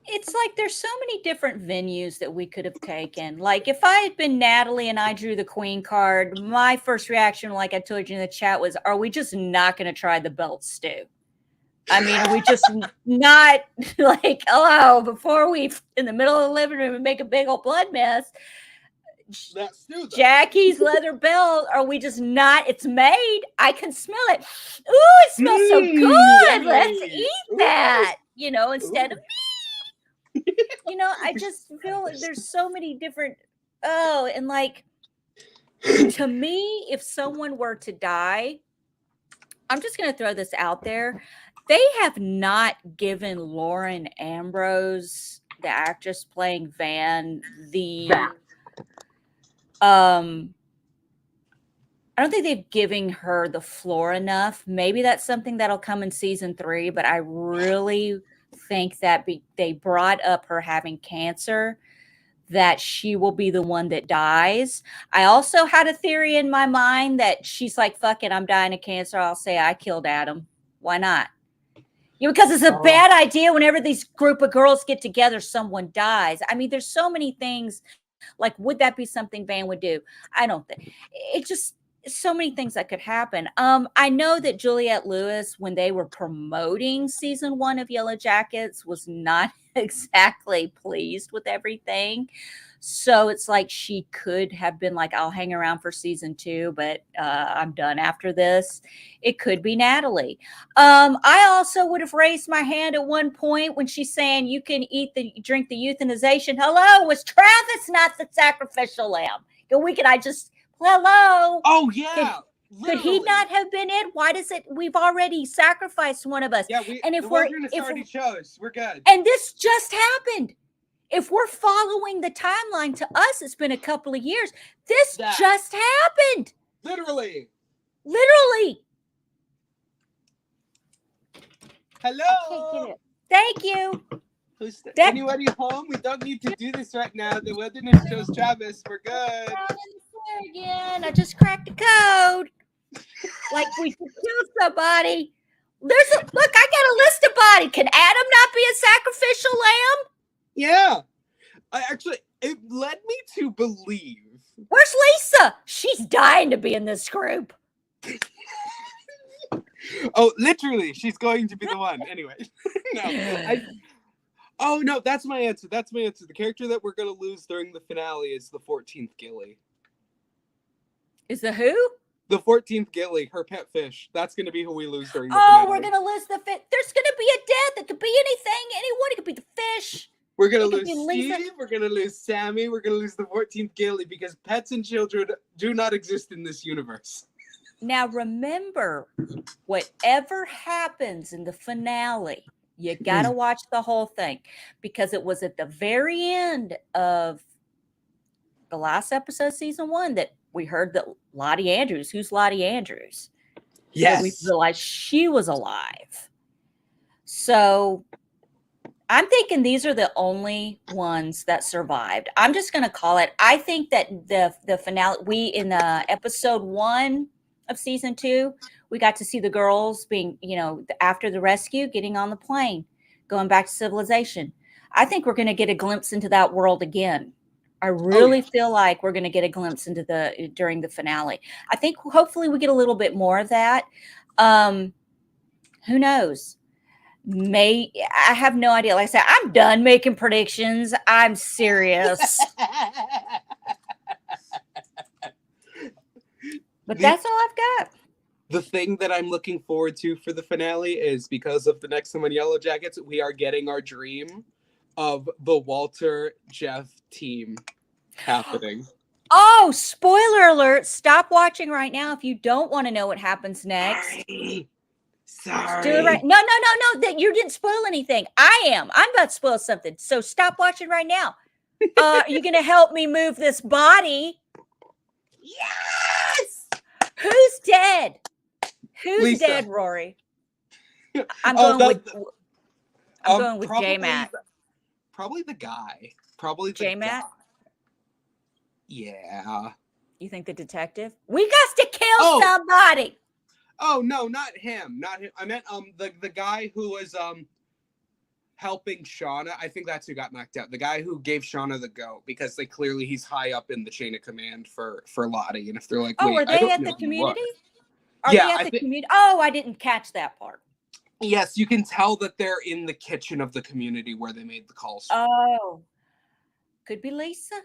[SPEAKER 1] It's like there's so many different venues that we could have taken. Like if I had been Natalie and I drew the queen card, my first reaction, like I told you in the chat, was, are we just not going to try the belt stew? I mean, are we just not like, hello, before we in the middle of the living room and make a big old blood mess?
[SPEAKER 2] That's stew,
[SPEAKER 1] Jackie's leather belt, are we just not? It's made. I can smell it. Ooh, it smells so good. Let's eat that, instead of me. I just feel like there's so many different, and like, to me, if someone were to die, I'm just going to throw this out there. They have not given Lauren Ambrose, the actress playing Van, I don't think they've given her the floor enough. Maybe that's something that'll come in season 3, but I really think that they brought up her having cancer, that she will be the one that dies. I also had a theory in my mind that she's like, fuck it, I'm dying of cancer. I'll say I killed Adam. Why not? Because it's a bad idea whenever these group of girls get together, someone dies. I mean, there's so many things. Like, would that be something Van would do? I don't think. It just, so many things that could happen. I know that Juliette Lewis, when they were promoting season 1 of Yellowjackets, was not exactly pleased with everything. So it's like she could have been like, I'll hang around for season 2, but I'm done after this. It could be Natalie. I also would have raised my hand at one point when she's saying you can drink the euthanization. Hello, was Travis not the sacrificial lamb? Hello.
[SPEAKER 2] Oh, yeah.
[SPEAKER 1] Could he not have been it? Why does it? We've already sacrificed one of us.
[SPEAKER 2] Yeah,
[SPEAKER 1] and
[SPEAKER 2] the wilderness already chose. We're good.
[SPEAKER 1] And this just happened. If we're following the timeline, to us, it's been a couple of years. This just happened.
[SPEAKER 2] Literally.
[SPEAKER 1] Hello. Thank you.
[SPEAKER 2] Anybody home? We don't need to do this right now. The wilderness chose Travis. We're good.
[SPEAKER 1] Again, I just cracked the code. Like we could kill somebody. Look, I got a list of bodies. Can Adam not be a sacrificial lamb?
[SPEAKER 2] Yeah. It led me to believe.
[SPEAKER 1] Where's Lisa? She's dying to be in this group.
[SPEAKER 2] Oh, literally, she's going to be the one. Anyway, no, that's my answer. The character that we're going to lose during the finale is the 14th Gilly.
[SPEAKER 1] Is the who?
[SPEAKER 2] The 14th Gilly, her pet fish. That's going to be who we lose during the finale.
[SPEAKER 1] Oh, we're going to lose the fish. There's going to be a death. It could be anything, anyone. It could be the fish.
[SPEAKER 2] We're going to lose Steve. We're going to lose Sammy. We're going to lose the 14th Gilly because pets and children do not exist in this universe.
[SPEAKER 1] Now, remember, whatever happens in the finale, you got to watch the whole thing, because it was at the very end of the last episode of season 1 that we heard that Lottie Andrews, who's Lottie Andrews?
[SPEAKER 2] Yes.
[SPEAKER 1] We realized she was alive. So I'm thinking these are the only ones that survived. I'm just going to call it. I think that the finale, in episode 1 of season 2, we got to see the girls being, after the rescue, getting on the plane, going back to civilization. I think we're going to get a glimpse into that world again. I really feel like we're going to get a glimpse into during the finale. I think hopefully we get a little bit more of that. Who knows? I have no idea. Like I said, I'm done making predictions. I'm serious. But that's all I've got.
[SPEAKER 2] The thing that I'm looking forward to for the finale is, because of the next time on Yellowjackets, we are getting our dream of the Walter Jeff team happening.
[SPEAKER 1] Oh, spoiler alert. Stop watching right now if you don't want to know what happens next.
[SPEAKER 2] Sorry.
[SPEAKER 1] Do it right. No. That you didn't spoil anything. I am. I'm about to spoil something. So stop watching right now. Are you going to help me move this body?
[SPEAKER 2] Yes.
[SPEAKER 1] Who's dead? Who's
[SPEAKER 2] Lisa.
[SPEAKER 1] dead, Rory? I'm going with
[SPEAKER 2] probably,
[SPEAKER 1] J-Matt.
[SPEAKER 2] Probably the guy. Probably the
[SPEAKER 1] J-Matt?
[SPEAKER 2] guy. Yeah.
[SPEAKER 1] You think the detective? We got to kill somebody.
[SPEAKER 2] Oh no, not him. Not him. I meant the guy who was helping Shauna. I think that's who got knocked out. The guy who gave Shauna the goat, because he's high up in the chain of command for Lottie. And if they're like,
[SPEAKER 1] oh,
[SPEAKER 2] wait,
[SPEAKER 1] were they at the community? Are they at the community? Oh, I didn't catch that part.
[SPEAKER 2] Yes, you can tell that they're in the kitchen of the community where they made the calls.
[SPEAKER 1] Oh, could be Lisa.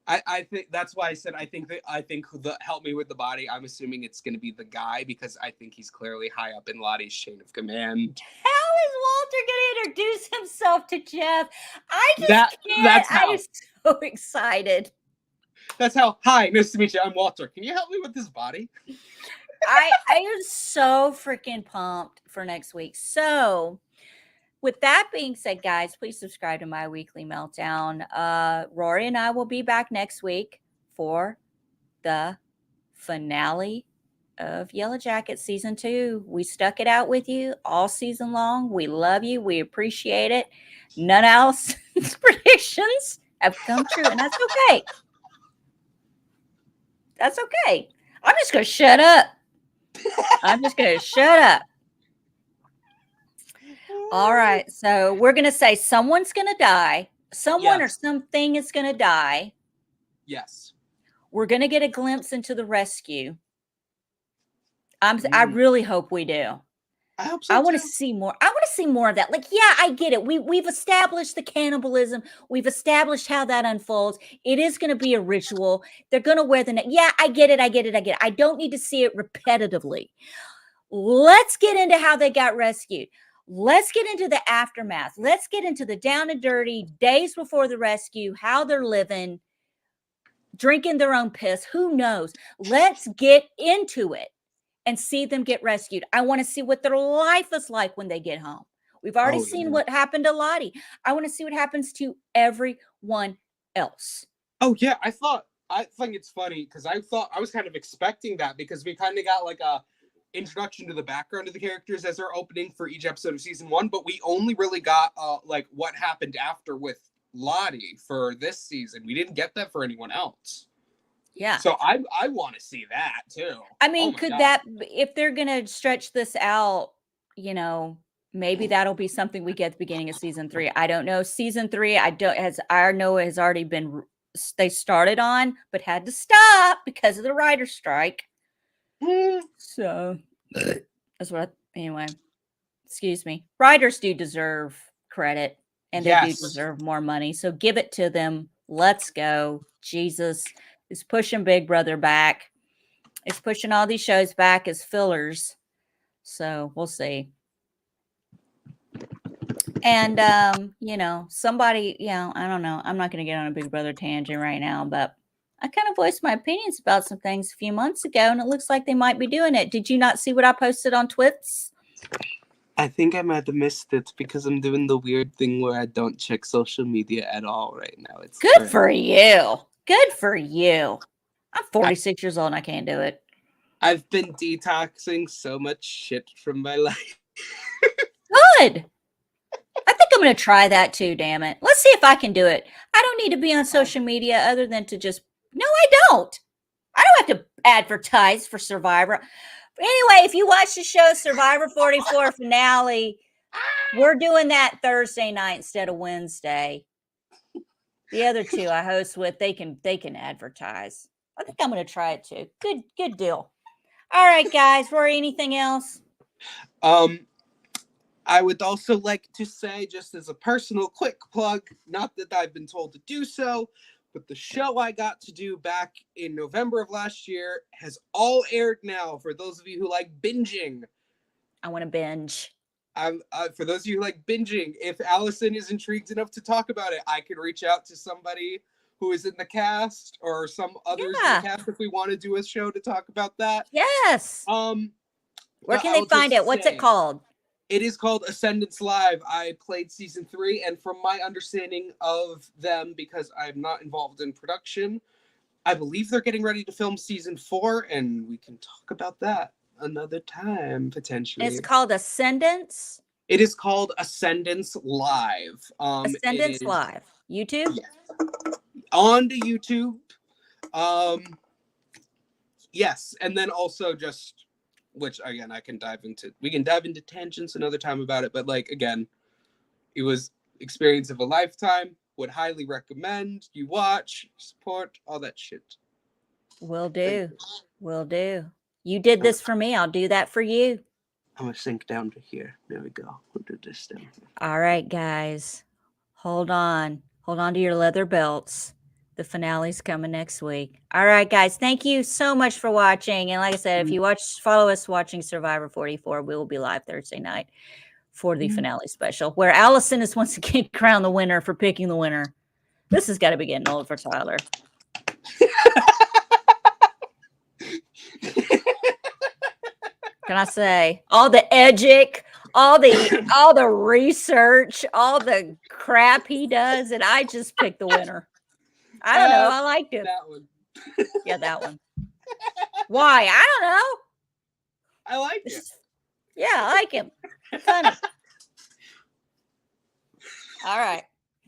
[SPEAKER 2] I think that's why I said I think the help me with the body. I'm assuming it's going to be the guy, because I think he's clearly high up in Lottie's chain of command.
[SPEAKER 1] How is Walter going to introduce himself to Jeff? I just can't.
[SPEAKER 2] That's how.
[SPEAKER 1] I'm so excited.
[SPEAKER 2] That's how. Hi, nice to meet you. I'm Walter. Can you help me with this body?
[SPEAKER 1] I am so freaking pumped for next week. So, with that being said, guys, please subscribe to my weekly meltdown. Rory and I will be back next week for the finale of Yellowjackets season 2. We stuck it out with you all season long. We love you. We appreciate it. None else's predictions have come true, and that's okay. That's okay. I'm just going to shut up. All right. So we're going to say someone's going to die. Someone or something is going to die.
[SPEAKER 2] Yes.
[SPEAKER 1] We're going to get a glimpse into the rescue. I really hope we do.
[SPEAKER 2] I hope so.
[SPEAKER 1] I want to see more. I want to see more of that. Like, yeah, I get it. We've established the cannibalism. We've established how that unfolds. It is going to be a ritual. They're going to wear the neck. Yeah, I get it. I don't need to see it repetitively. Let's get into how they got rescued. Let's get into the aftermath. Let's get into the down and dirty days before the rescue, how they're living, drinking their own piss. Who knows? Let's get into it and see them get rescued. I want to see what their life is like when they get home. We've already seen what happened to Lottie. I want to see what happens to everyone else.
[SPEAKER 2] Oh yeah, I think it's funny because I was kind of expecting that, because we kind of got like a introduction to the background of the characters as our opening for each episode of season 1, but we only really got like what happened after with Lottie for this season. We didn't get that for anyone else.
[SPEAKER 1] Yeah.
[SPEAKER 2] So I want to see that too.
[SPEAKER 1] I mean, could that, if they're going to stretch this out, maybe that'll be something we get at the beginning of season 3. I don't know. Season 3, I know it has already been, they started on, but had to stop because of the writer's strike. So that's anyway, excuse me. Writers do deserve credit, and they do deserve more money. So give it to them. Let's go. Jesus is pushing Big Brother back. It's pushing all these shows back as fillers. So we'll see. And, somebody, I don't know. I'm not going to get on a Big Brother tangent right now, but I kind of voiced my opinions about some things a few months ago, and it looks like they might be doing it. Did you not see what I posted on Twits?
[SPEAKER 2] I think I might have missed it because I'm doing the weird thing where I don't check social media at all right now. It's
[SPEAKER 1] good for you. Good for you. I'm 46 years old and I can't do it.
[SPEAKER 2] I've been detoxing so much shit from my life.
[SPEAKER 1] Good. I think I'm going to try that too, damn it. Let's see if I can do it. I don't need to be on social media other than to just... No, I don't. I don't have to advertise for Survivor. Anyway, if you watch the show Survivor 44 finale, we're doing that Thursday night instead of Wednesday. The other two I host with, they can advertise. I think I'm going to try it too. Good deal. All right, guys. Rory, anything else?
[SPEAKER 2] I would also like to say, just as a personal quick plug, not that I've been told to do so, but the show I got to do back in November of last year has all aired now. For those of you who like binging.
[SPEAKER 1] I want to binge.
[SPEAKER 2] For those of you who like binging, if Allison is intrigued enough to talk about it, I can reach out to somebody who is in the cast or some others in the cast if we want to do a show to talk about that.
[SPEAKER 1] Yes. Where can they
[SPEAKER 2] I'll
[SPEAKER 1] find
[SPEAKER 2] just
[SPEAKER 1] it? What's it
[SPEAKER 2] say,
[SPEAKER 1] called?
[SPEAKER 2] it is called Ascendance Live. I played season 3, and from my understanding of them, because I'm not involved in production, I believe they're getting ready to film season 4, and we can talk about that another time, potentially.
[SPEAKER 1] It's called Ascendance.
[SPEAKER 2] It is called Ascendance Live. It
[SPEAKER 1] Ascendance
[SPEAKER 2] is
[SPEAKER 1] Live. YouTube?
[SPEAKER 2] on to YouTube. Yes, and then also just, which again we can dive into tangents another time about it, but like again, it was experience of a lifetime. Would highly recommend you watch, support, all that shit.
[SPEAKER 1] Will do. Will do. You did this for me. I'll do that for you.
[SPEAKER 2] I'm gonna sink down to here. There we go. We'll do this down here.
[SPEAKER 1] All right, guys. Hold on. Hold on to your leather belts. The finale's coming next week. All right, guys. Thank you so much for watching. And like I said, if you follow us watching Survivor 44, we will be live Thursday night for the finale special, where Allison is once again crowned the winner for picking the winner. This has got to be getting old for Tyler. Can I say all the edgic, all the research, all the crap he does, and I just picked the winner. I don't know. I liked it.
[SPEAKER 2] That one.
[SPEAKER 1] Yeah, that one. Why? I don't know.
[SPEAKER 2] I like it.
[SPEAKER 1] Yeah, I like him. Funny. All right.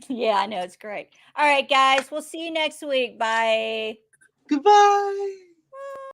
[SPEAKER 1] Yeah, I know. It's great. All right, guys. We'll see you next week. Bye.
[SPEAKER 2] Goodbye.